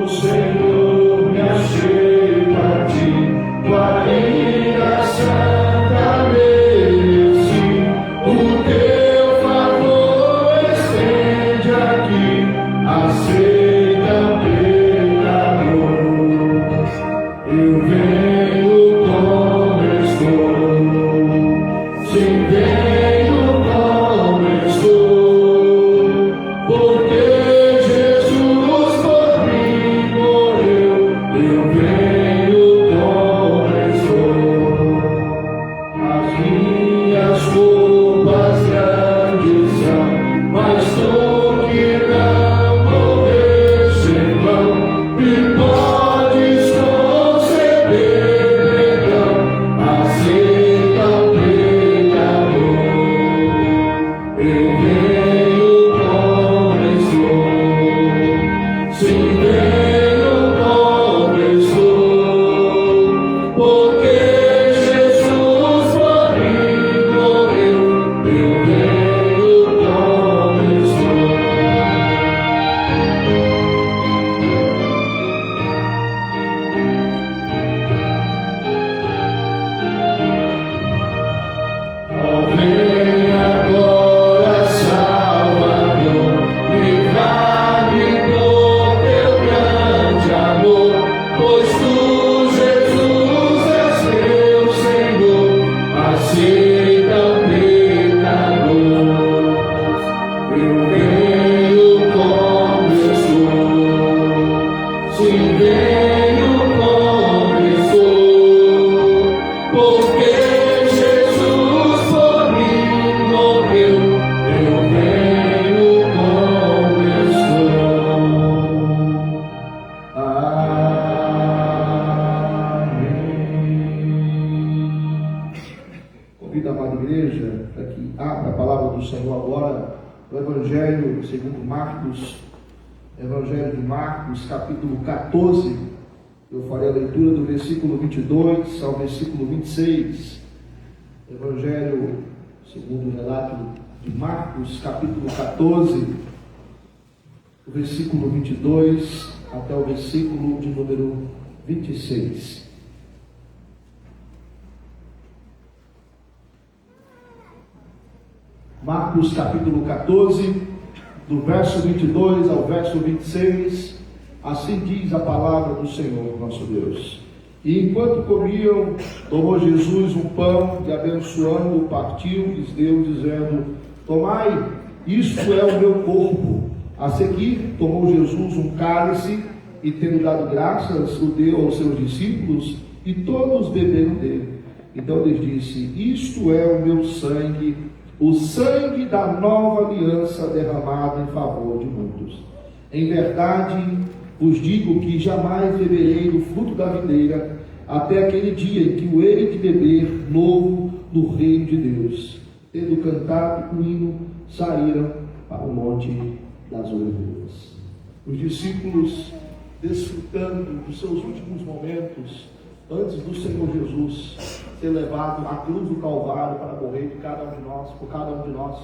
Senhor, me achei a ti, tua ira santa mereci, o teu favor estende aqui, aceita pecador. Eu venho como estou, sim, venho como estou, porque Convido a amada igreja para que abra a palavra do Senhor agora, o Evangelho segundo Marcos, Evangelho de Marcos, capítulo 14. Eu farei a leitura do versículo 22 ao versículo 26. Evangelho, segundo o relato de Marcos, capítulo 14, o versículo 22 até o versículo de número 26. Marcos, capítulo 14, do verso 22 ao verso 26, assim diz a palavra do Senhor nosso Deus. E enquanto comiam, tomou Jesus um pão e abençoando, partiu e lhes deu, dizendo: tomai, isto é o meu corpo. A seguir, tomou Jesus um cálice e, tendo dado graças, o deu aos seus discípulos e todos beberam dele. Então lhes disse: isto é o meu sangue, o sangue da nova aliança derramado em favor de muitos. Em verdade, vos digo que jamais beberei do fruto da videira, até aquele dia em que o hei de beber novo no reino de Deus. Tendo cantado o hino, saíram para o monte das oliveiras. Os discípulos, desfrutando dos seus últimos momentos, antes do Senhor Jesus ser levado à cruz do Calvário para morrer por cada um de nós,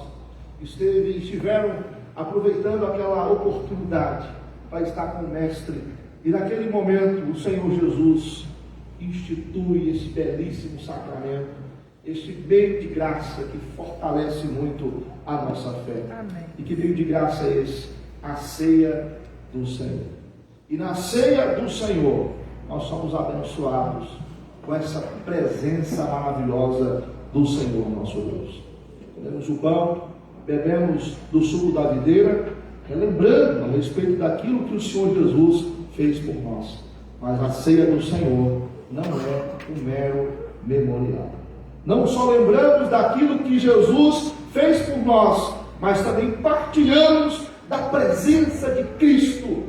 estiveram aproveitando aquela oportunidade para estar com o Mestre. E naquele momento o Senhor Jesus institui esse belíssimo sacramento, este meio de graça que fortalece muito a nossa fé. Amém. E que meio de graça é esse? A ceia do Senhor. E na ceia do Senhor nós somos abençoados com essa presença maravilhosa do Senhor nosso Deus. Comemos o pão, bebemos do suco da videira, relembrando a respeito daquilo que o Senhor Jesus fez por nós. Mas a ceia do Senhor não é um mero memorial. Não só lembramos daquilo que Jesus fez por nós, mas também partilhamos da presença de Cristo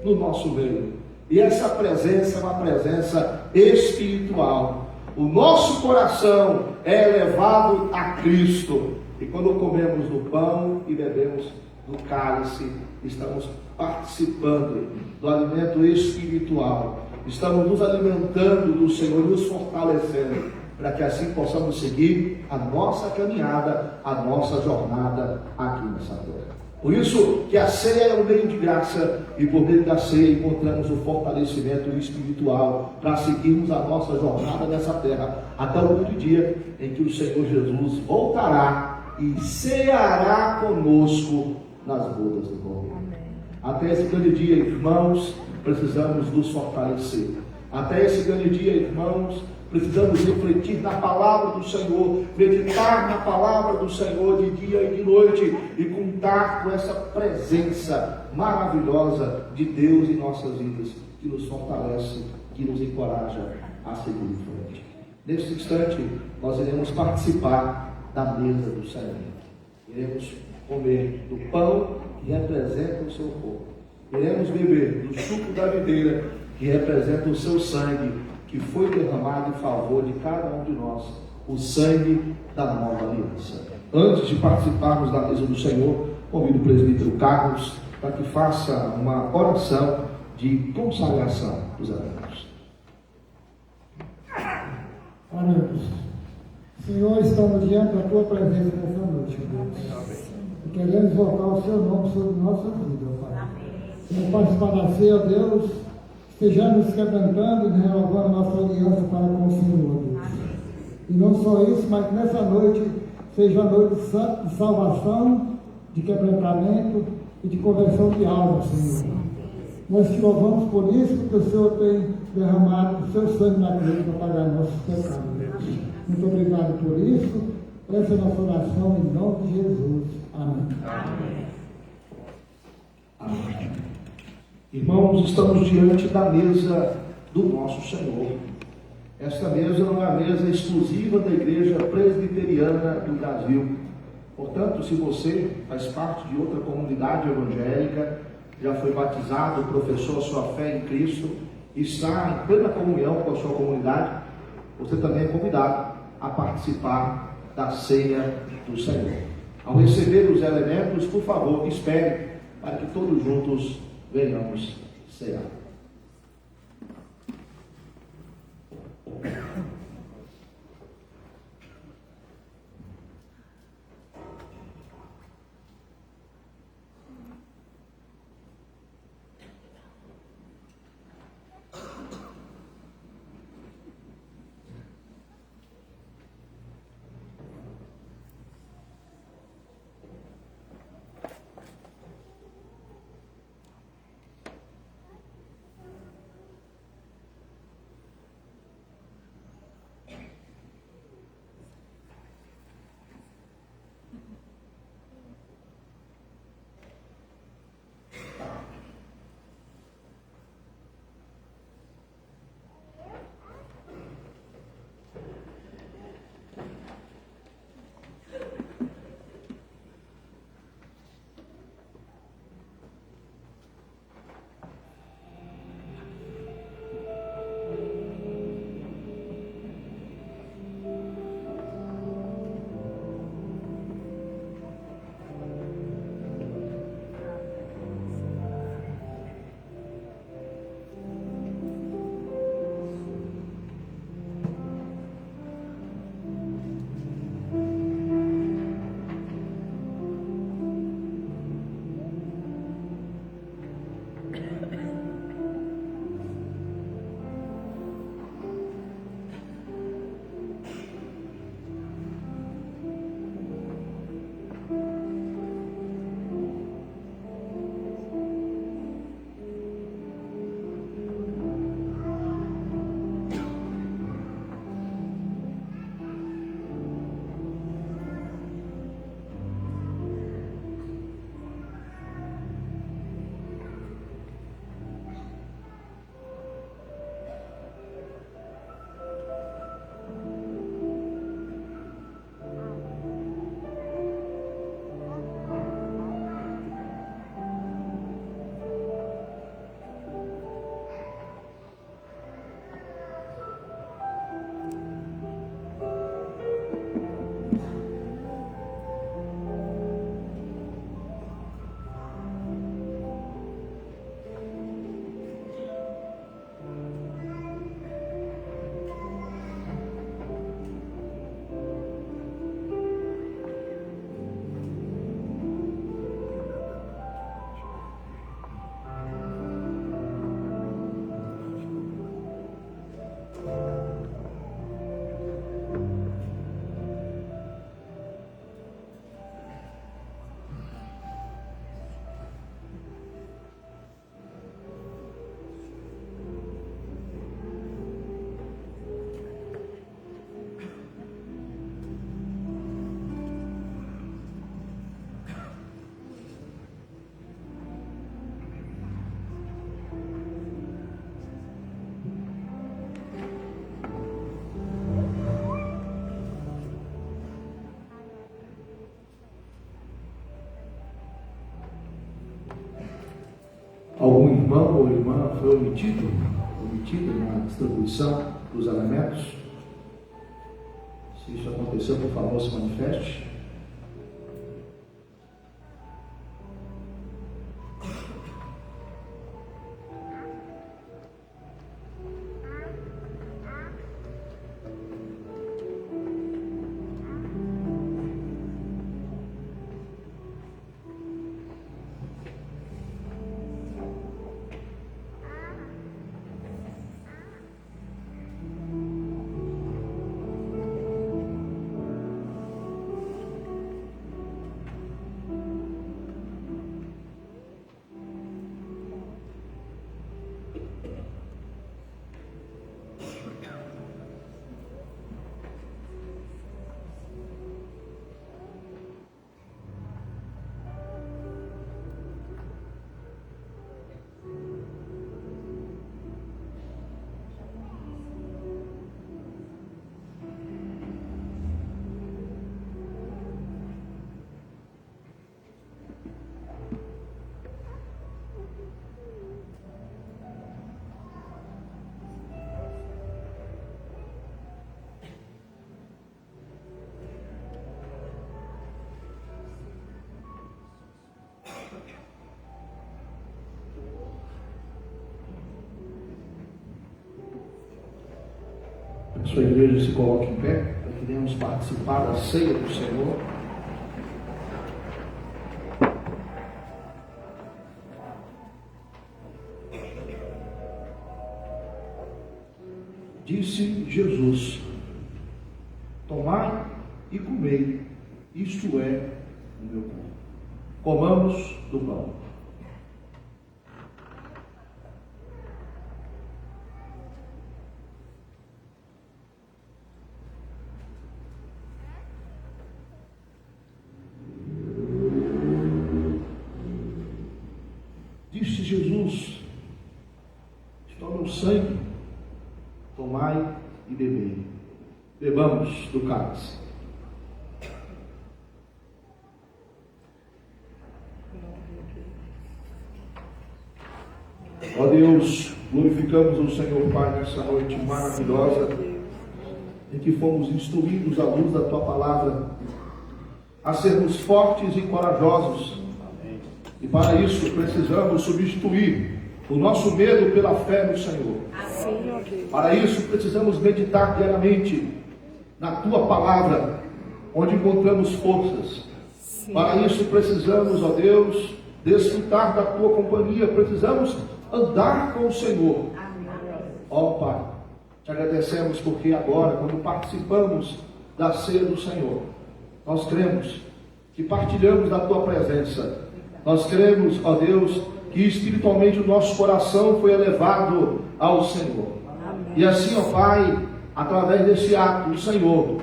no nosso meio. E essa presença é uma presença espiritual. O nosso coração é elevado a Cristo. E quando comemos do pão e bebemos do cálice, estamos participando do alimento espiritual. Estamos nos alimentando do Senhor, nos fortalecendo, para que assim possamos seguir a nossa caminhada, a nossa jornada aqui nessa terra. Por isso que a ceia é um meio de graça, e por meio da ceia encontramos o fortalecimento espiritual para seguirmos a nossa jornada nessa terra, até o grande dia em que o Senhor Jesus voltará e ceará conosco nas bodas do Cordeiro. Até esse grande dia, irmãos, precisamos nos fortalecer. Até esse grande dia, irmãos, precisamos refletir na palavra do Senhor, meditar na palavra do Senhor de dia e de noite, e contar com essa presença maravilhosa de Deus em nossas vidas, que nos fortalece, que nos encoraja a seguir em frente. Nesse instante, nós iremos participar da mesa do Senhor. Iremos comer do pão que representa o seu corpo. Iremos beber do suco da videira que representa o seu sangue, que foi derramado em favor de cada um de nós, o sangue da nova aliança. Antes de participarmos da mesa do Senhor, convido o presbítero Carlos para que faça uma oração de consagração dos elementos. Oremos. Senhor, estamos diante da Tua presença nessa noite, Deus. E queremos invocar o Seu nome sobre nossa vida, Pai. Queremos participar da ceia, Deus, estejamos quebrantando e renovando nossa aliança para com o Senhor, Deus. E não só isso, mas que nessa noite seja uma noite de salvação, de quebrantamento e de conversão de alma, Senhor. Nós te louvamos por isso, porque o Senhor tem derramado o seu sangue na cruz para pagar nossos pecados. Muito obrigado por isso. Essa é a nossa oração em nome de Jesus. Amém. Amém. Irmãos, estamos diante da mesa do nosso Senhor. Esta mesa não é a mesa exclusiva da Igreja Presbiteriana do Brasil. Portanto, se você faz parte de outra comunidade evangélica, já foi batizado, professou a sua fé em Cristo, está em plena comunhão com a sua comunidade, você também é convidado a participar da ceia do Senhor. Ao receber os elementos, por favor, espere para que todos juntos venhamos cear. Algum irmão ou irmã foi omitido na distribuição dos alimentos? Se isso aconteceu, por favor, se manifeste. sua igreja se coloque em pé, para que venhamos participar da ceia do Senhor. Disse Jesus: tomai e comei, isto é o meu corpo. Comamos do pão. Disse Jesus: isto é o meu sangue, tomai e bebei. Bebamos do cálice. Ó Deus, glorificamos o Senhor Pai nessa noite maravilhosa, em que fomos instruídos à luz da Tua Palavra a sermos fortes e corajosos. E para isso precisamos substituir o nosso medo pela fé no Senhor. Para isso precisamos meditar diariamente na Tua Palavra, onde encontramos forças. Para isso precisamos, ó Deus, desfrutar da Tua companhia. Precisamos andar com o Senhor. Ó Pai, te agradecemos porque agora, quando participamos da ceia do Senhor, nós cremos que partilhamos da Tua presença. Nós cremos, ó Deus, que espiritualmente o nosso coração foi elevado ao Senhor. E assim, ó Pai, através desse ato, o Senhor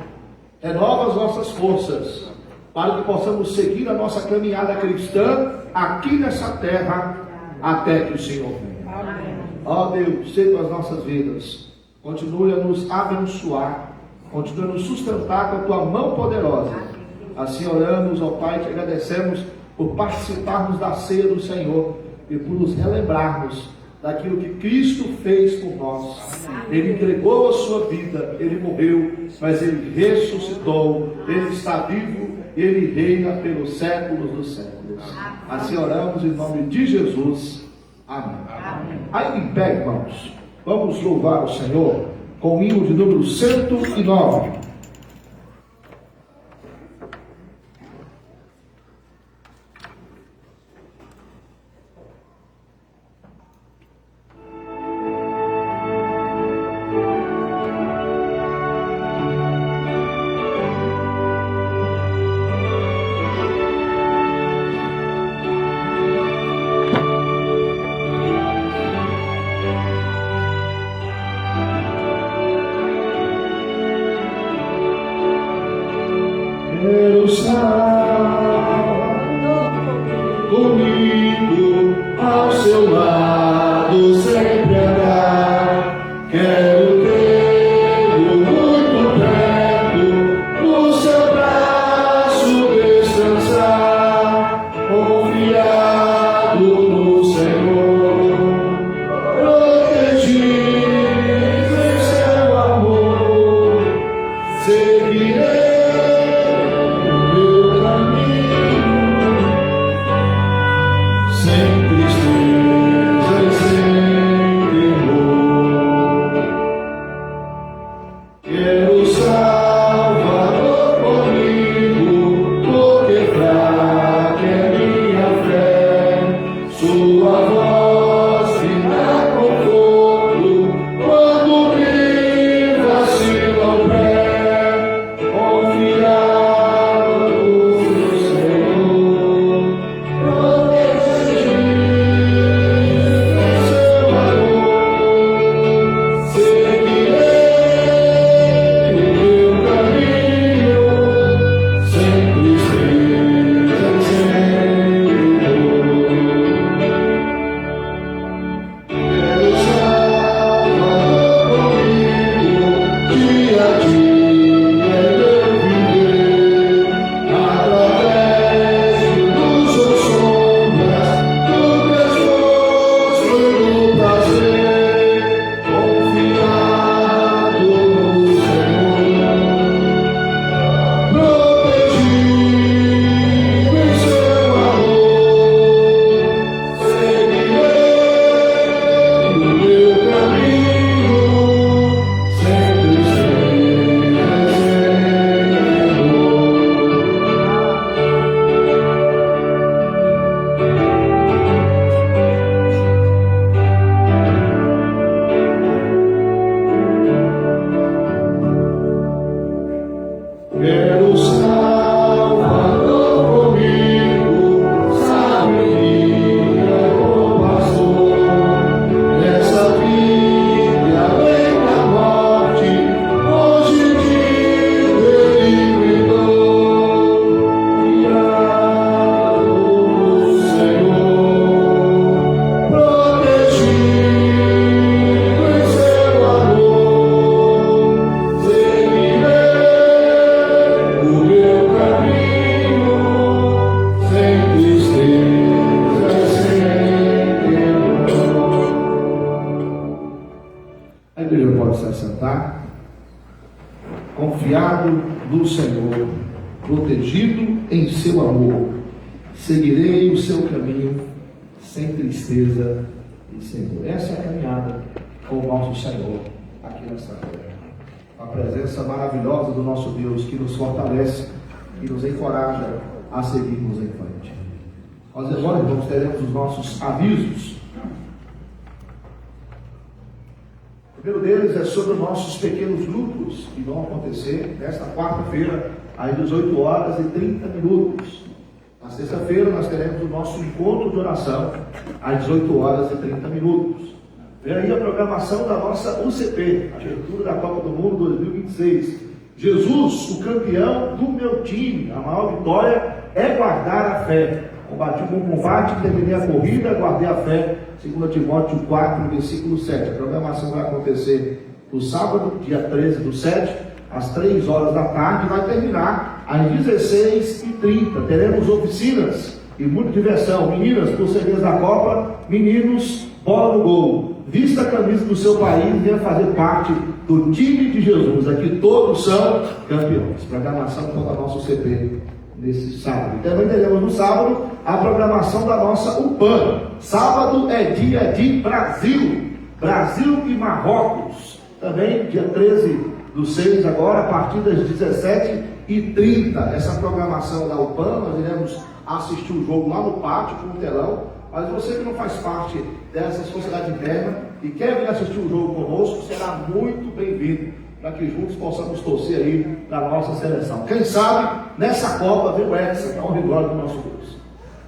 renova as nossas forças para que possamos seguir a nossa caminhada cristã aqui nessa terra até que o Senhor venha. Ó Deus, seja as nossas vidas, continue a nos abençoar, continue a nos sustentar com a Tua mão poderosa. Assim oramos, ó Pai, te agradecemos por participarmos da ceia do Senhor e por nos relembrarmos daquilo que Cristo fez por nós. Ele entregou a sua vida, Ele morreu, mas Ele ressuscitou, Ele está vivo, Ele reina pelos séculos dos séculos. Assim oramos em nome de Jesus. Amém. Aí em pé, irmãos, vamos louvar o Senhor com o hino de número 109. Seguirei o meu caminho. do Senhor, protegido em seu amor, seguirei o seu caminho sem tristeza e sem dor. Essa é a caminhada com o nosso Senhor aqui nessa terra. A presença maravilhosa do nosso Deus que nos fortalece e nos encoraja a seguirmos em frente. Nós agora, irmãos, teremos os nossos avisos. O primeiro deles é sobre os nossos pequenos grupos que vão acontecer nesta quarta-feira, às 18 horas e 30 minutos. Na sexta-feira, nós teremos o nosso encontro de oração, às 18 horas e 30 minutos. Vem aí a programação da nossa UCP, a abertura da Copa do Mundo 2026. Jesus, o campeão do meu time. A maior vitória é guardar a fé. Combati o bom combate, terminei a corrida, guardei a fé. 2 Timóteo 4, versículo 7. A programação vai acontecer no sábado, dia 13/7, às 3 horas da tarde, vai terminar às 16h30. Teremos oficinas e muita diversão. Meninas, pulseirinhas da Copa. Meninos, bola no gol. Vista a camisa do seu país e venha fazer parte do time de Jesus. Aqui todos são campeões. Programação toda a nossa UCP nesse sábado. Também teremos no sábado a programação da nossa UPAN. Sábado é dia de Brasil. Brasil e Marrocos. Também dia 13/6 agora, a partir das 17h30. Essa programação da UPAN, nós iremos assistir o jogo lá no pátio com o telão. Mas você que não faz parte dessa sociedade interna e quer vir assistir o jogo conosco, será muito bem-vindo, para que juntos possamos torcer aí na nossa seleção. Quem sabe, nessa Copa vem o Hexa, ao rigor do nosso Deus.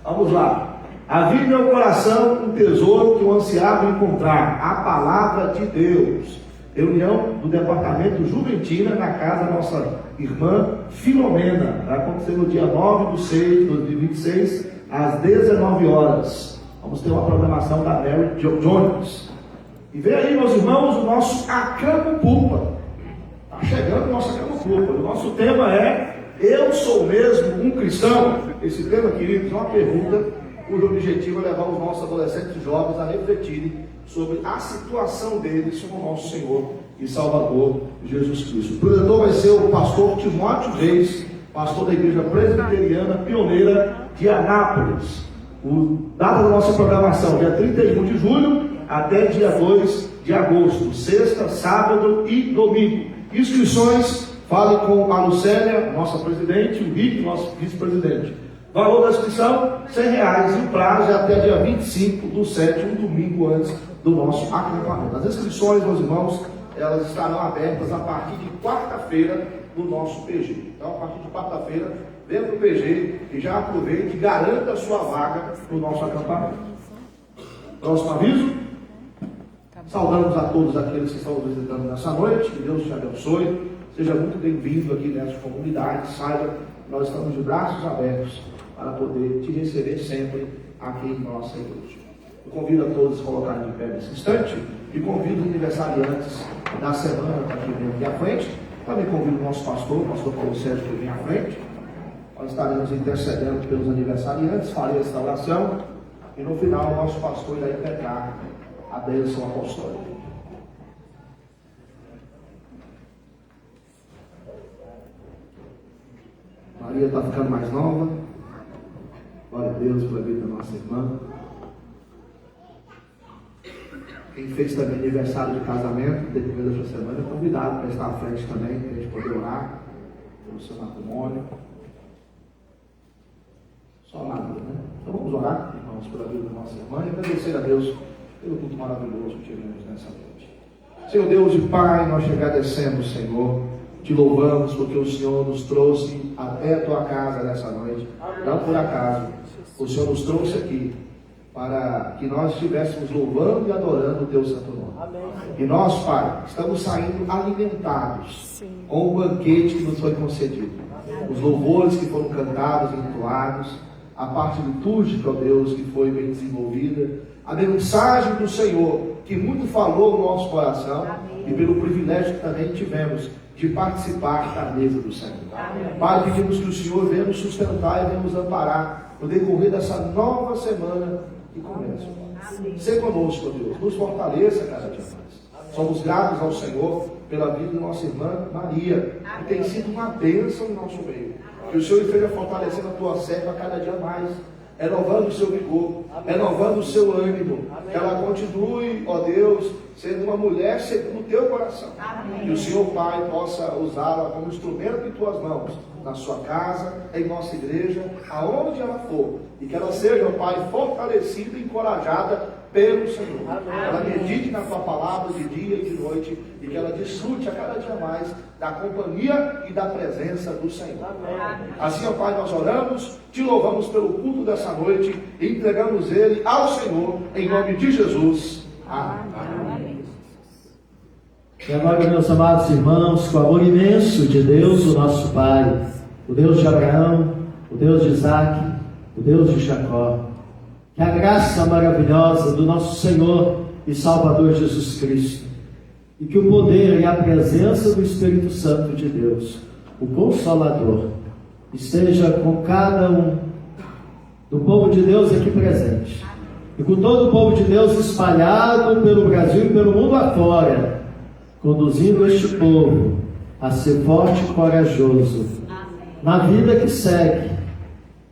Vamos lá. Havia em meu coração um tesouro que eu ansiava encontrar, a palavra de Deus. Reunião do Departamento Juventina na casa da nossa irmã Filomena. Vai acontecer no dia 9/6/2026, às 19 horas. Vamos ter uma programação da Mary Jones. E vem aí, meus irmãos, o nosso Acampo Pupa. Está chegando o nosso Acampo Pupa. O nosso tema é: eu sou mesmo um cristão? Esse tema, queridos, é uma pergunta cujo objetivo é levar os nossos adolescentes e jovens a refletirem sobre a situação deles com o nosso Senhor e Salvador Jesus Cristo. O preletor vai ser o pastor Timóteo Reis, pastor da Igreja Presbiteriana Pioneira de Anápolis. O data da nossa programação, dia 31 de julho até dia 2 de agosto, sexta, sábado e domingo. Inscrições, fale com a Lucélia, nossa presidente, o Rick, nosso vice-presidente. Valor da inscrição, R$100, e o prazo é até dia 25/7, um domingo antes do nosso acampamento. As inscrições, meus irmãos, elas estarão abertas a partir de quarta-feira no nosso PG. Então, a partir de quarta-feira, venha para o PG e já aproveite e garanta a sua vaga no nosso acampamento. Próximo aviso. Saudamos a todos aqueles que estão nos visitando nessa noite. Que Deus te abençoe. Seja muito bem-vindo aqui nessa comunidade. Saiba, nós estamos de braços abertos para poder te receber sempre aqui em nossa igreja. Eu convido a todos a colocarem de pé nesse instante e convido os aniversariantes da semana para que venham aqui à frente. Também convido o nosso pastor, o pastor Paulo Sérgio, que vem à frente. Nós estaremos intercedendo pelos aniversariantes, farei esta oração e no final o nosso pastor irá entregar a bênção apostólica. Maria está ficando mais nova. Glória a Deus pela vida da nossa irmã. Quem fez também aniversário de casamento, depois desta semana, é convidado para estar à frente também, para a gente poder orar pelo seu matrimônio. Só Maria, né? Então vamos orar, irmãos, pela vida da nossa irmã e agradecer a Deus pelo culto maravilhoso que tivemos nessa noite. Senhor Deus e Pai, nós te agradecemos, Senhor. Te louvamos porque o Senhor nos trouxe até a tua casa nessa noite. Não por acaso. O Senhor nos trouxe aqui para que nós estivéssemos louvando e adorando o teu santo nome. E nós, Pai, estamos saindo alimentados com o banquete que nos foi concedido. Os louvores que foram cantados e entoados, a parte litúrgica, ó Deus, que foi bem desenvolvida, a mensagem do Senhor, que muito falou no nosso coração, e pelo privilégio que também tivemos de participar da mesa do Senhor. Pai, pedimos que o Senhor venha nos sustentar e venha nos amparar no decorrer dessa nova semana que começa. Ser conosco, ó Deus, nos fortaleça cada dia mais. Somos gratos ao Senhor pela vida da nossa irmã Maria, que tem sido uma bênção no nosso meio. Que o Senhor esteja fortalecendo a tua serva cada dia mais, renovando o seu vigor, renovando o seu ânimo. Que ela continue, ó Deus, sendo uma mulher segundo o teu coração. Que o Senhor Pai possa usá-la como instrumento em tuas mãos, na sua casa, em nossa igreja, aonde ela for. E que ela seja, ó Pai, fortalecida e encorajada pelo Senhor. Ela medite na tua palavra de dia e de noite, e que ela desfrute a cada dia mais da companhia e da presença do Senhor. Assim, ó Pai, nós oramos, te louvamos pelo culto dessa noite e entregamos ele ao Senhor, em nome de Jesus. Amém. E agora, meus amados irmãos, com o amor imenso de Deus, o nosso Pai, o Deus de Abraão, o Deus de Isaac, o Deus de Jacó, que a graça maravilhosa do nosso Senhor e Salvador Jesus Cristo, e que o poder e a presença do Espírito Santo de Deus, o Consolador, esteja com cada um do povo de Deus aqui presente, e com todo o povo de Deus espalhado pelo Brasil e pelo mundo afora, conduzindo este povo a ser forte e corajoso na vida que segue,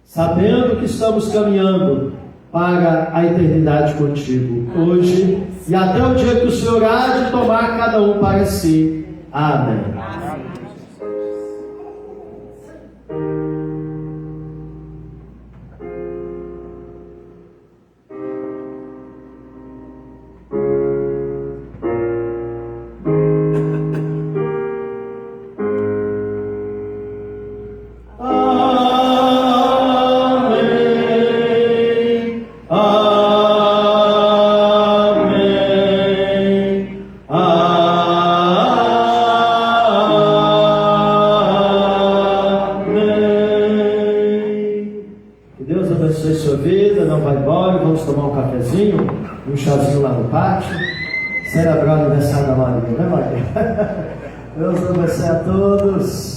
sabendo que estamos caminhando para a eternidade contigo, hoje e até o dia que o Senhor há de tomar cada um para si. Amém. Um chazinho lá no pátio, celebrar o aniversário da Maria, né, Maria? Deus abençoe a todos.